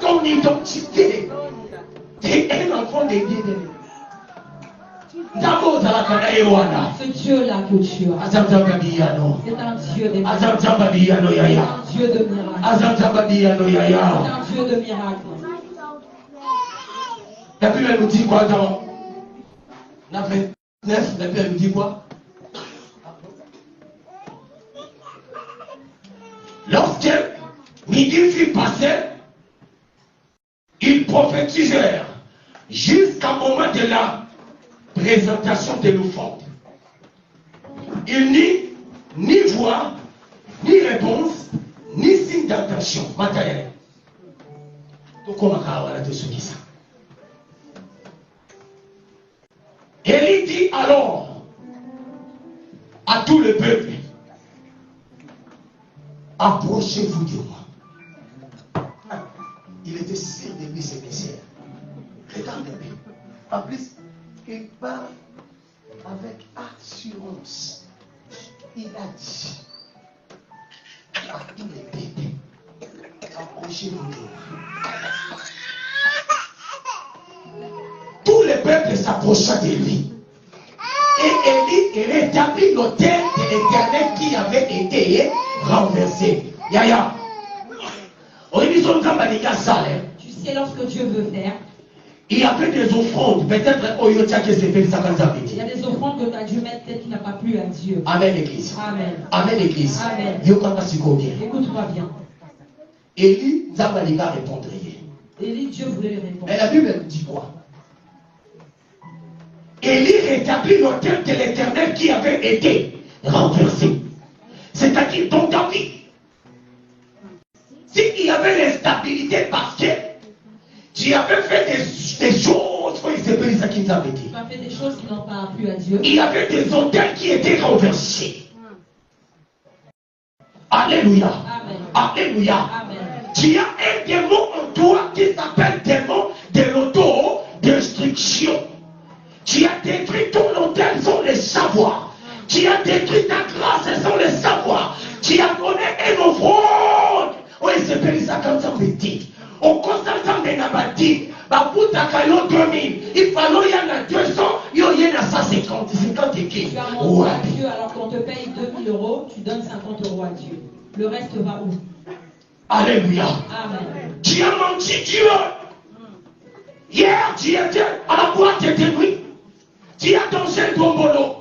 ton identité. T'es un enfant de Dieu. Ce Dieu-là que tu as, c'est un Dieu de miracles. C'est un Dieu de miracles. C'est un Dieu de miracles. La Bible nous dit quoi dans la 29? La Bible nous dit quoi? Lorsque midi fut passé, ils prophétisèrent jusqu'au moment de la présentation de l'offrande. Il ni voix, ni réponse, ni signe d'intention matérielle. Donc on va de ce qui ça. Élie dit alors à tout le peuple, approchez-vous de moi. Il était sûr de lui, ce messieurs. Regardez-le. En plus, il parle avec assurance. Il a dit à tous les peuples, approchez-vous de moi. Tout le peuple s'approcha de lui. Et Élie rétablit l'autel de l'Éternel qui avait été renversé. Yaya. Tu sais, lorsque Dieu veut faire, il y avait des offrandes. Peut-être il y a des offrandes que tu as dû mettre, peut-être qui n'a pas plu à Dieu. Amen, l'église. Amen. Amen, l'église. Amen. Écoute-moi bien. Écoute-moi bien. Élie, Zabalika répondrait. Élie, Dieu voulait lui répondre. Mais la Bible elle dit quoi? Élie rétablit l'autel de l'Éternel qui avait été renversé. C'est-à-dire, dans David, s'il y avait l'instabilité parce que tu avais fait des choses, Tu as fait des choses qui n'ont pas plu à Dieu. il y avait des autels qui étaient renversés. Alléluia. Amen. Alléluia. Amen. Tu as un démon en toi qui s'appelle démon de l'auto-destruction. Tu as détruit ton autel sans le savoir. Tu as détruit ta grâce sans le savoir. Tu as donné une offrande. Oui, c'est pour ça quand ça me dit. Au constat de Nabati, Bakutaka yo 2000. Il fallait y en a 200, il y en a 150, 50 et qui. Tu as menti à Dieu alors qu'on te paye 2000 €, tu donnes 50 € à Dieu. Le reste va où? Alléluia. Amen. Tu as menti Dieu. Hier, tu étais à la boîte de nuit. Tu as dansé le tombolo.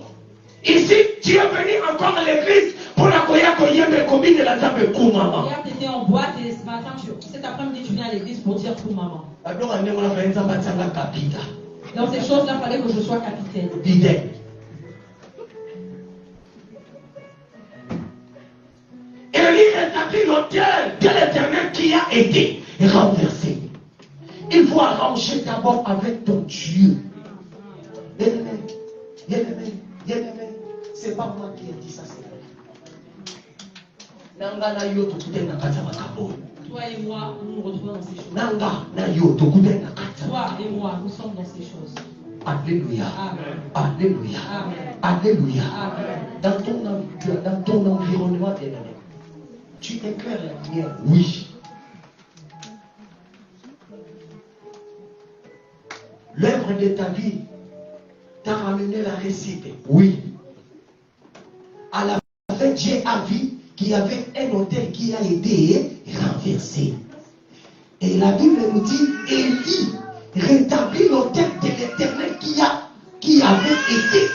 Ici, tu es venu encore à l'église pour la koyeme combine de la dame Koumama. Hier, tu étais en boîte et ce matin, cet après-midi, tu viens à l'église pour dire pour maman. Dans ces choses-là, il fallait que je sois capitaine. Élie rétablit l'autel de l'Éternel qui a été renversé. Il faut arranger d'abord avec ton Dieu. C'est pas moi qui ai dit ça, c'est vrai. Toi et moi, nous nous retrouvons dans ces choses. Toi et moi, nous sommes dans ces choses. Alléluia. Amen. Alléluia. Amen. Alléluia. Amen. Dans ton environnement, tu éclaires la lumière. Oui. L'œuvre de ta vie t'a ramené la réussite. Oui. À la fin, Dieu a vu qu'il y avait un autel qui a été renversé. Et la Bible nous dit, Élie rétablit l'autel de l'Éternel qui avait été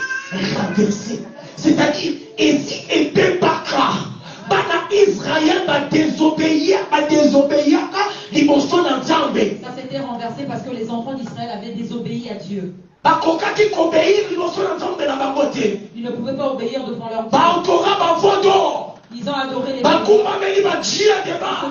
renversé. C'est-à-dire, Élie était Bakra. Bana Israël va désobéir, Ça s'était renversé parce que les enfants d'Israël avaient désobéi à Dieu. Ils ne pouvaient pas obéir devant leur Dieu. Ils ont adoré les Ils se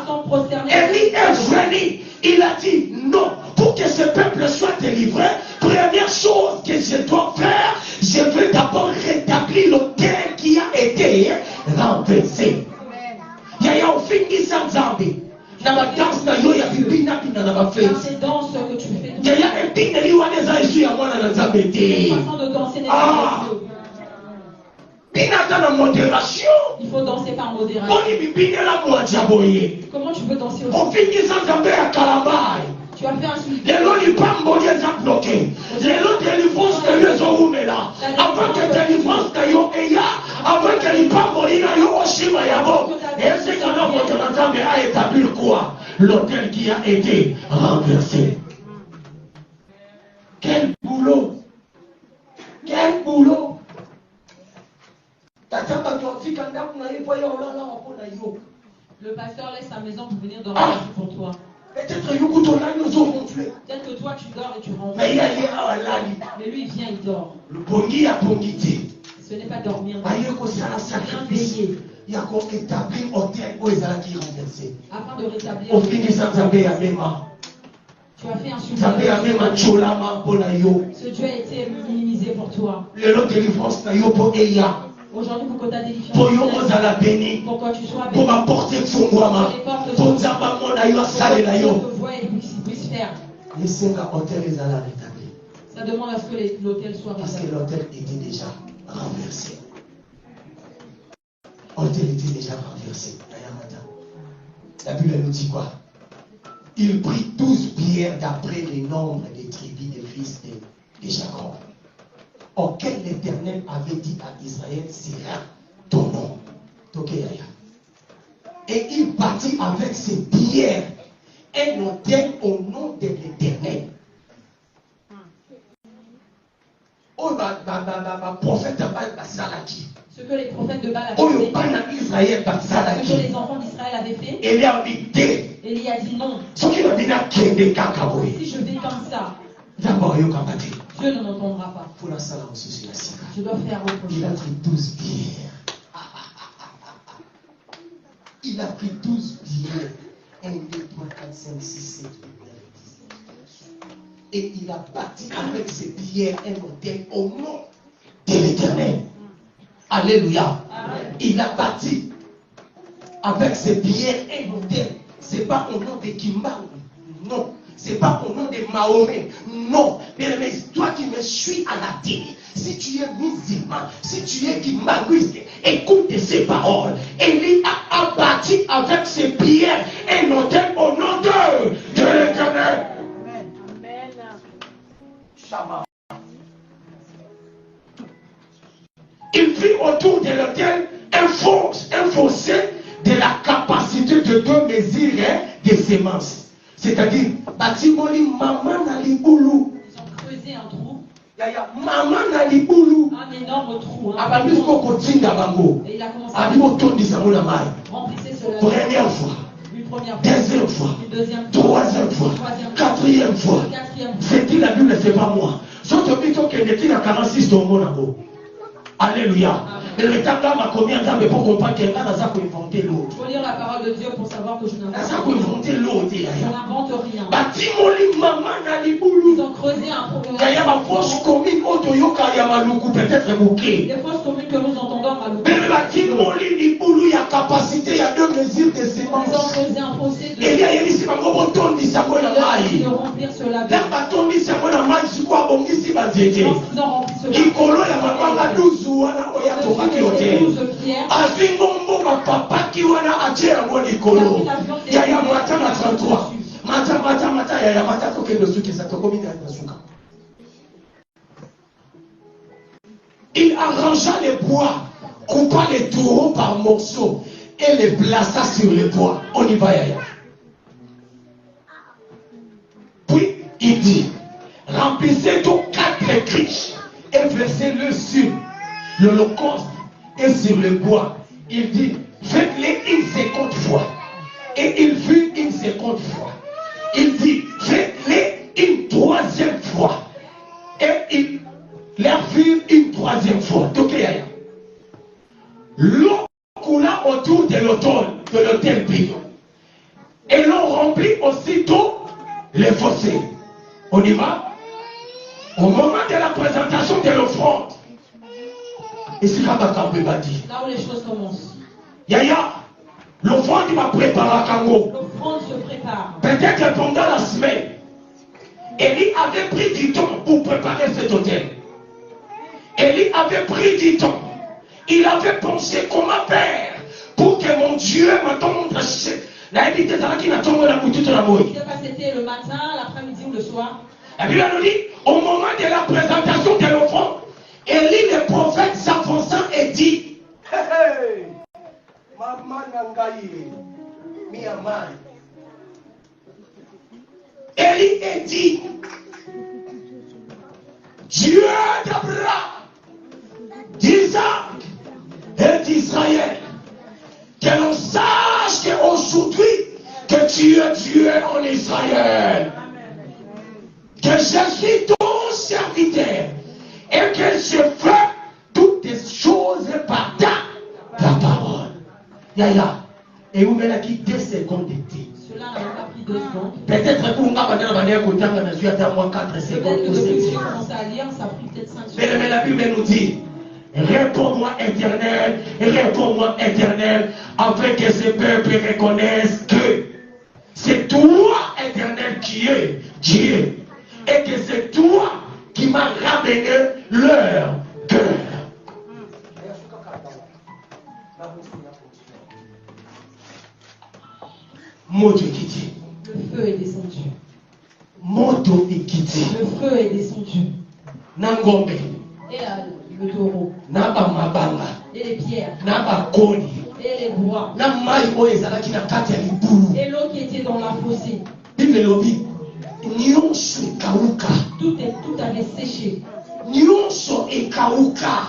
sont prosternés. Élie est venu. Il a dit non. Pour que ce peuple soit délivré, première chose que je dois faire, je veux d'abord rétablir l'autel qui a été renversé. Il y a un film qui s'en zambi. Dans la danse, il y a Dans ces danses que tu fais, il y a un film qui est une façon de danser n'est pas Dieu. Il faut danser par modération. Comment tu peux danser aussi? Tu as fait un suivi. L'autel qui a été renversé. Quel boulot! Quel boulot! Le pasteur laisse sa maison pour venir dormir pour toi. Peut-être que toi tu dors et tu rentres. Mais lui il vient, il dort. Ce n'est pas dormir. Veiller. Afin de rétablir. Tu as fait un sujet. Ce Dieu a été minimisé pour toi. Aujourd'hui, pour que ta délivrance, pour que tu sois béni, pour que te voie et puisse faire. Ça demande à ce que l'autel soit parce que rétabli. l'autel était déjà renversé. L'autel était déjà renversé. La Bible nous dit quoi? Il prit 12 pierres d'après le nombre des tribus des fils de Jacob, auquel l'Éternel avait dit à Israël, sera ton nom. Et il bâtit avec ses pierres un autel au nom de l'Éternel. Ce que les prophètes de Baal avaient fait, ce que les enfants d'Israël avaient fait, Élie a dit non. Si je vais comme ça, Dieu ne m'entendra pas. Je dois faire autre chose. Il a pris 12 bières. Il a pris 12 bières. 1, 2, 3, 4, 5, 6, 7, 8, 9, 10. Et il a bâti avec ses bières un hôtel au nom de l'Éternel. Alléluia. Amen. Il a bâti avec ses bières un hôtel. Ce n'est pas au nom de Kimba. Non. Ce n'est pas au nom de Mahomet. Non. Mais toi qui me suis à la télé, si tu es musulman, si tu es kimbanguiste, écoute ces paroles. Élie a bâti avec ses pierres un hôtel au nom de l'Éternel. Amen. Shabbat. Il vit autour de l'hôtel un fossé de la capacité de 2 mesures de semences. C'est-à-dire, Batimoli, maman n'aliboulou. Ils ont creusé un trou. Maman n'aliboulou. Un énorme trou. Et il a commencé à remplir cela. Première fois. Une première fois. Deuxième fois. Une deuxième fois. Troisième fois. Quatrième fois. C'est dit la Bible, c'est pas moi. Sauf que n'était à 46 dans mon amour. Alléluia. Mais le temps m'a combien de temps pour comprendre que là, ça peut inventer l'eau. Il faut lire la parole de Dieu pour savoir que je n'invente rien. Je n'invente rien. Ils ont creusé un problème. Il y a ma fausse commune, peut-être bouquet. Les fausses communes que nous entendons à Maloukou. Il y a capacité, il y a 2 mesures de semences. Ils ont creusé un fossé de... Et il y a ici, de remplir cela. Ils ont rempli cela. Papa qui wana atia ngolo ya ya mata na 33 mata ya mata ko kendo suki sa ko mina na suka. Il arrangea les bois, coupa les taureaux par morceaux et les plaça sur les bois. On y va yaya. Puis il dit, remplissez donc 4 criches et versez-le sur l'holocauste et sur le bois. Il dit, faites-les une 50 fois. Et il fut une 50 fois. Il dit, faites-les une 3e fois. Et il leur fut une 3e fois. L'eau coula autour de l'autel payant. Et l'on remplit aussitôt les fossés. On y va? Au moment de la présentation de l'offrande. Ici, là où les choses commencent. Yaya, l'offrande va préparer à Kango. L'offrande se prépare. Peut-être pendant la semaine, Élie avait pris du temps pour préparer cet hôtel. Élie avait pris du temps. Il avait pensé comment faire pour que mon Dieu m'attende. La Bible c'était le matin, l'après-midi ou le soir. La Bible nous dit, au moment de la présentation de l'offrande, Élie le prophète s'avançant et dit, hey, maman nangaï, mi amai. Élie est dit, Dieu d'Abraham, d'Isaac et d'Israël, que l'on sache qu'aujourd'hui que tu es Dieu en Israël, que je suis ton serviteur et que je fais toutes les choses par ta parole. Yaya, et vous mettez qui 2 secondes d'été. Cela n'a pas pris 2 secondes. Peut-être que vous m'avez côté à mesure à moins 4 secondes. Peut-être que depuis que j'ai commencé à lire, ça a pris peut-être 5 secondes. Mais la Bible nous dit, réponds-moi éternel, afin que ce peuple reconnaisse que c'est toi, éternel, qui est Dieu, et que c'est toi qui m'as ramené leur cœur. Moto Kiti. Le feu est descendu. Moto Kiti. Le feu est descendu. Nangombe. Et le taureau. Naba mabanga. Et les pierres. Naba koni. Et les bois. Et l'eau qui était dans la fossée. Tout avait séché.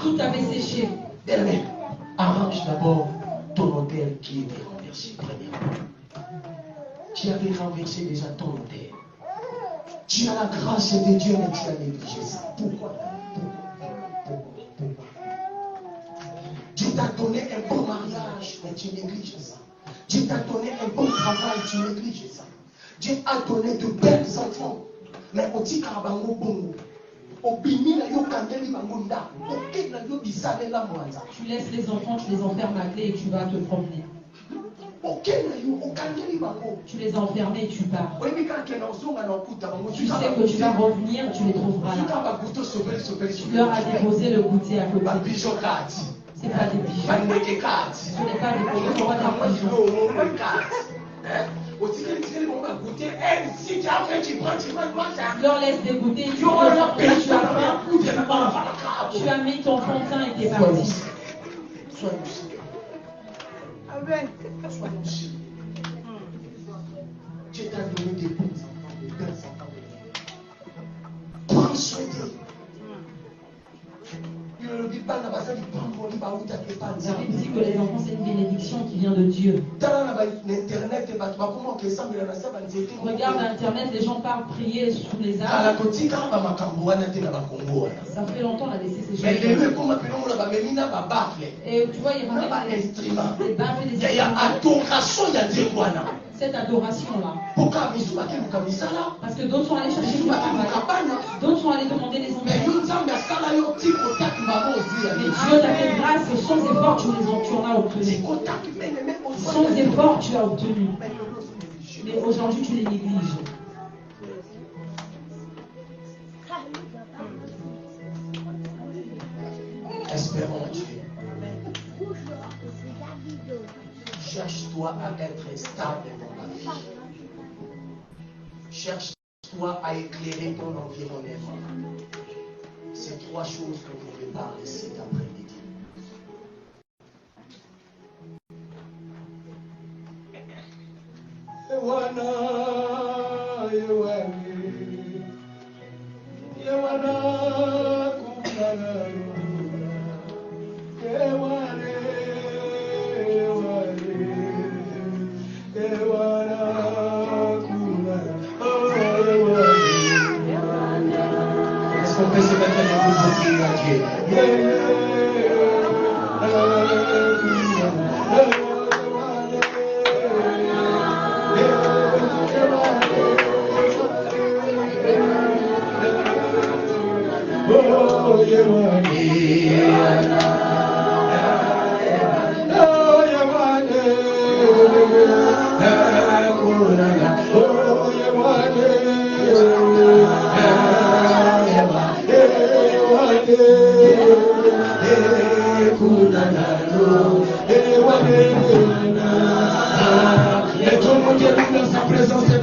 Tout avait séché. Arrange d'abord ton hôtel qui est remercié premièrement. qui avait renversé déjà ton hôtel. Tu as la grâce de Dieu, mais tu as négligé ça. Pourquoi? Dieu t'a donné un bon mariage, mais tu négliges ça. Dieu t'a donné un bon travail, tu négliges ça. Dieu a donné de belles enfants, mais au petit carabango bongo. Tu laisses les enfants, tu les enfermes à clé et tu vas te promener. Tu les enfermes et tu pars. Tu sais que tu vas revenir, tu les trouveras là. Tu leur as déposé le goûter à côté. C'est pas des bijoux. Ce n'est pas des bijoux, ce n'est pas des bijoux. Leur laisse dégoûter, tu as mis ton fond de teint et t'es parti. Sois lucide. Sois lucide. Dieu t'a donné des bons enfants, des belles enfants. Prends soin d'eux. La Bible dit que les enfants c'est une bénédiction qui vient de Dieu. Regarde Internet, les gens parlent prier sous les arbres. Ça fait longtemps qu'on a laissé ces choses. Et tu vois, il y a des baffes et des instruments. Cette adoration-là. Parce que d'autres sont allés chercher du travail. D'autres sont allés demander des enfants. Mais Dieu t'a fait grâce, sans effort, tu en as obtenu. Sans effort, tu as obtenu. Mais aujourd'hui, tu les négliges. Espérons Dieu. Cherche-toi à être stable dans la vie. Cherche-toi à éclairer ton environnement. C'est trois choses que vous voulez parler cet après-midi. Est-ce qu'on peut se mettre debout pour prier à Dieu? Et tout le monde est dans sa présence et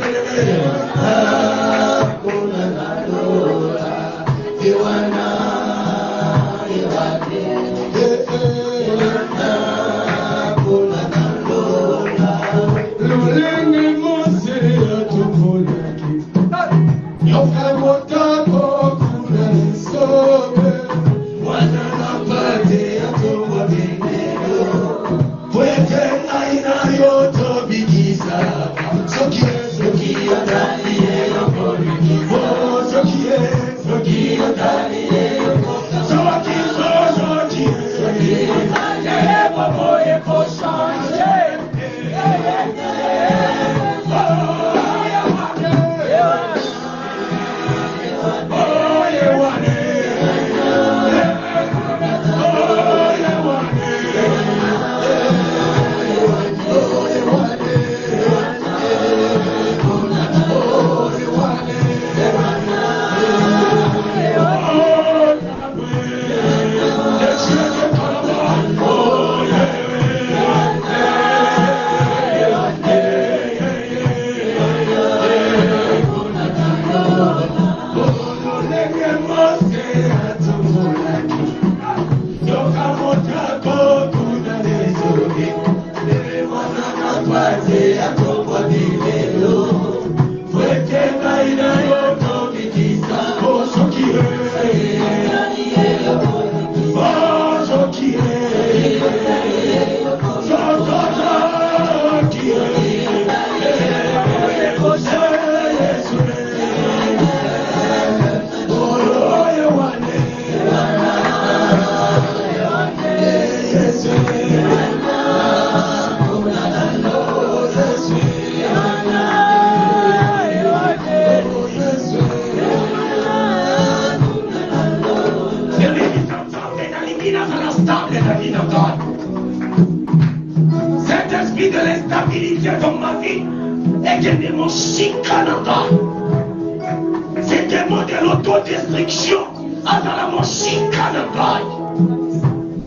l'instabilité dans ma vie. Et que des démons chicananda. Ces démons de l'autodestruction. Dans mon chicananda.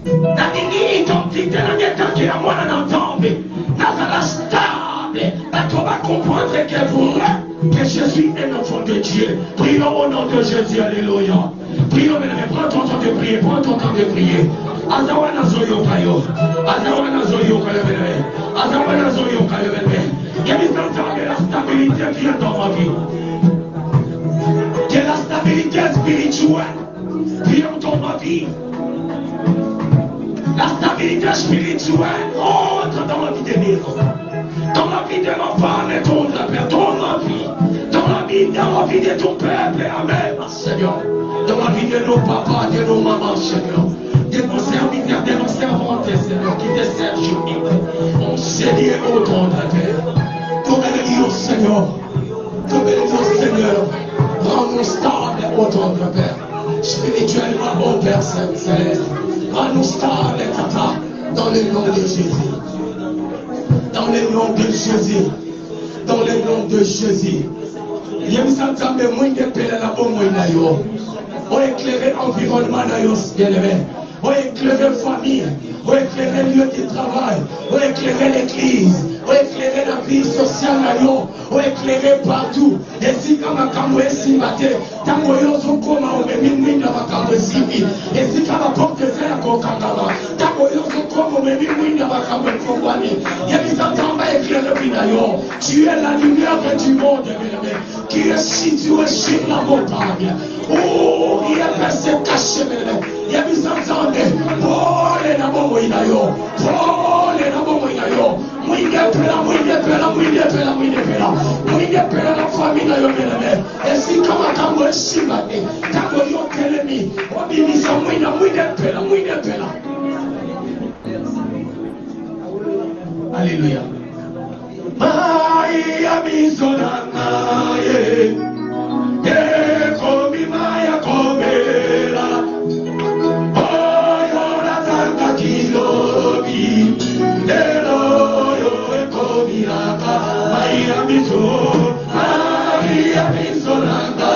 Dans l'identité, dans l'état qui est à moi, dans la stable. Tu vas comprendre que Jésus est l'enfant de Dieu. Prions au nom de Jésus. Alléluia. Prions, mais prends ton temps de prier. Prends ton temps de prier. Azawana zoyo kayo. Azawana zoyo kayo. Azawana zoyo kayo. Il y a des enfants que la stabilité vient dans ma vie. Que la stabilité spirituelle vient dans ma vie. La stabilité spirituelle entre dans ma vie de maison. Dans la vie de ma femme et ton père, dans ma vie. Dans la vie de ton peuple, amen, Seigneur. Dans la vie de nos papas, de nos mamans, Seigneur. De nos serviteurs, de nos servantes, Seigneur, qui te servent jour. On s'est lié au ton Père. Comme elle dit au Seigneur. Comme elle dit au Seigneur. Rends-nous stables au ton Père. Spirituellement, au Père Saint-Céleste. Rends-nous stables, Tata, dans le nom de Jésus. Dans le nom de Jésus. Dans le nom de Jésus. Il y a des moins de paix là-bas, on éclairer l'environnement, bien-aimé. On éclairer la famille. On éclairer le lieu de travail. On éclairer l'église. On éclairer la vie sociale. On éclairer partout. Et si comme un camoué si maté, tant qu'on y a son coma, on met mine dans ma camoué si vite. Et si comme un porte de fer à Kokangama, tant qu'on y a son coma, on met mine dans ma camoué Kongwani. Il y a des entendants éclairer le vinaillon. Tu es la lumière du monde, bien-aimé, qui est situé sur la montagne. Oh, il est passé caché, bien-aimé. Il y a des entendants. Oh, les nabos, il y a yo. Oh, les nabos, il y a yo. La famille et si comme un chimane, quand vous êtes ennemi, on dit ça, alléluia. Maïa misonana, komi maya komela, oyora tanga kilobi, Maria miso nanga,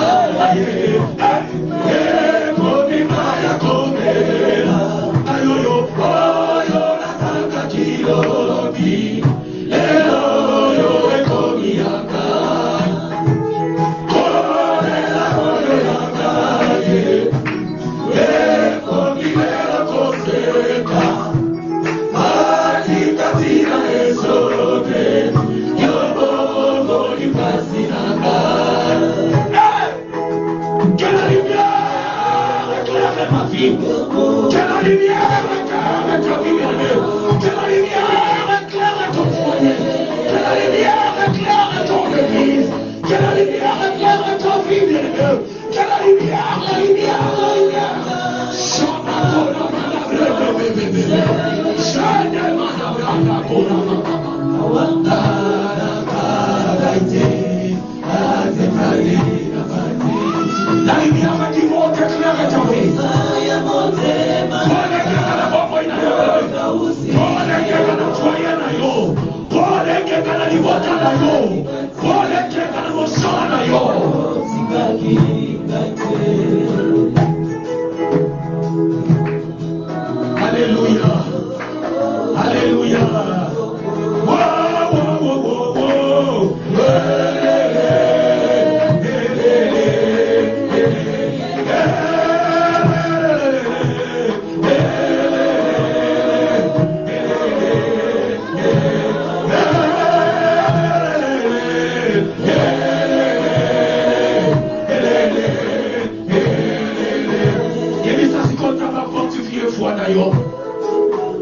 komi maya komela, ayoyo, oyo nataka kilobi, oyo komi yaka, kolela oyo yaka, komi mera koseka, matikatina esoke. Que la lumière éclaire ma vie. Que la lumière éclaire ta vie. Que la lumière éclaire ton foyer. Que la lumière éclaire ton église. Que la lumière éclaire ta vie. Que la lumière. La lumière va dire monte, éclaire ta vie. Alléluia. Alléluia.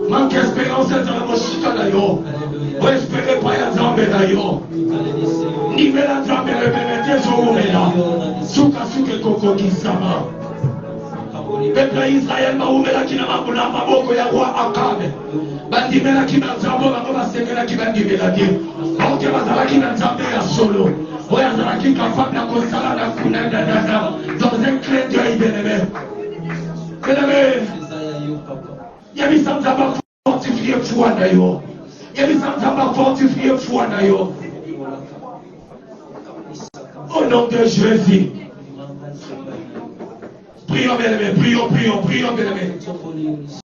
Manque espérance dans la mochika d'ailleurs. Vous espérez pas y attendre d'ailleurs. Ni me la trame le bénédice au là. Souka souke koko kisama. Peuple Israël m'a ouvert qui n'a pas pour la maboko ya roi Akabe. Bandi mela qui n'a pas pour la semela qui va dire la dire. Ok, bazala qui n'a pas ya solo. Oya zala qui capable de consala la kuna dada. Dans un clé d'œil bien-aimé. Bien-aimé. Il y a des gens qui ont fortifié foi d'ailleurs. Il y a des gens qui ont fortifié foi. foi na yo. Au nom de Jésus. Prions, bien-aimés, prions, bien-aimés.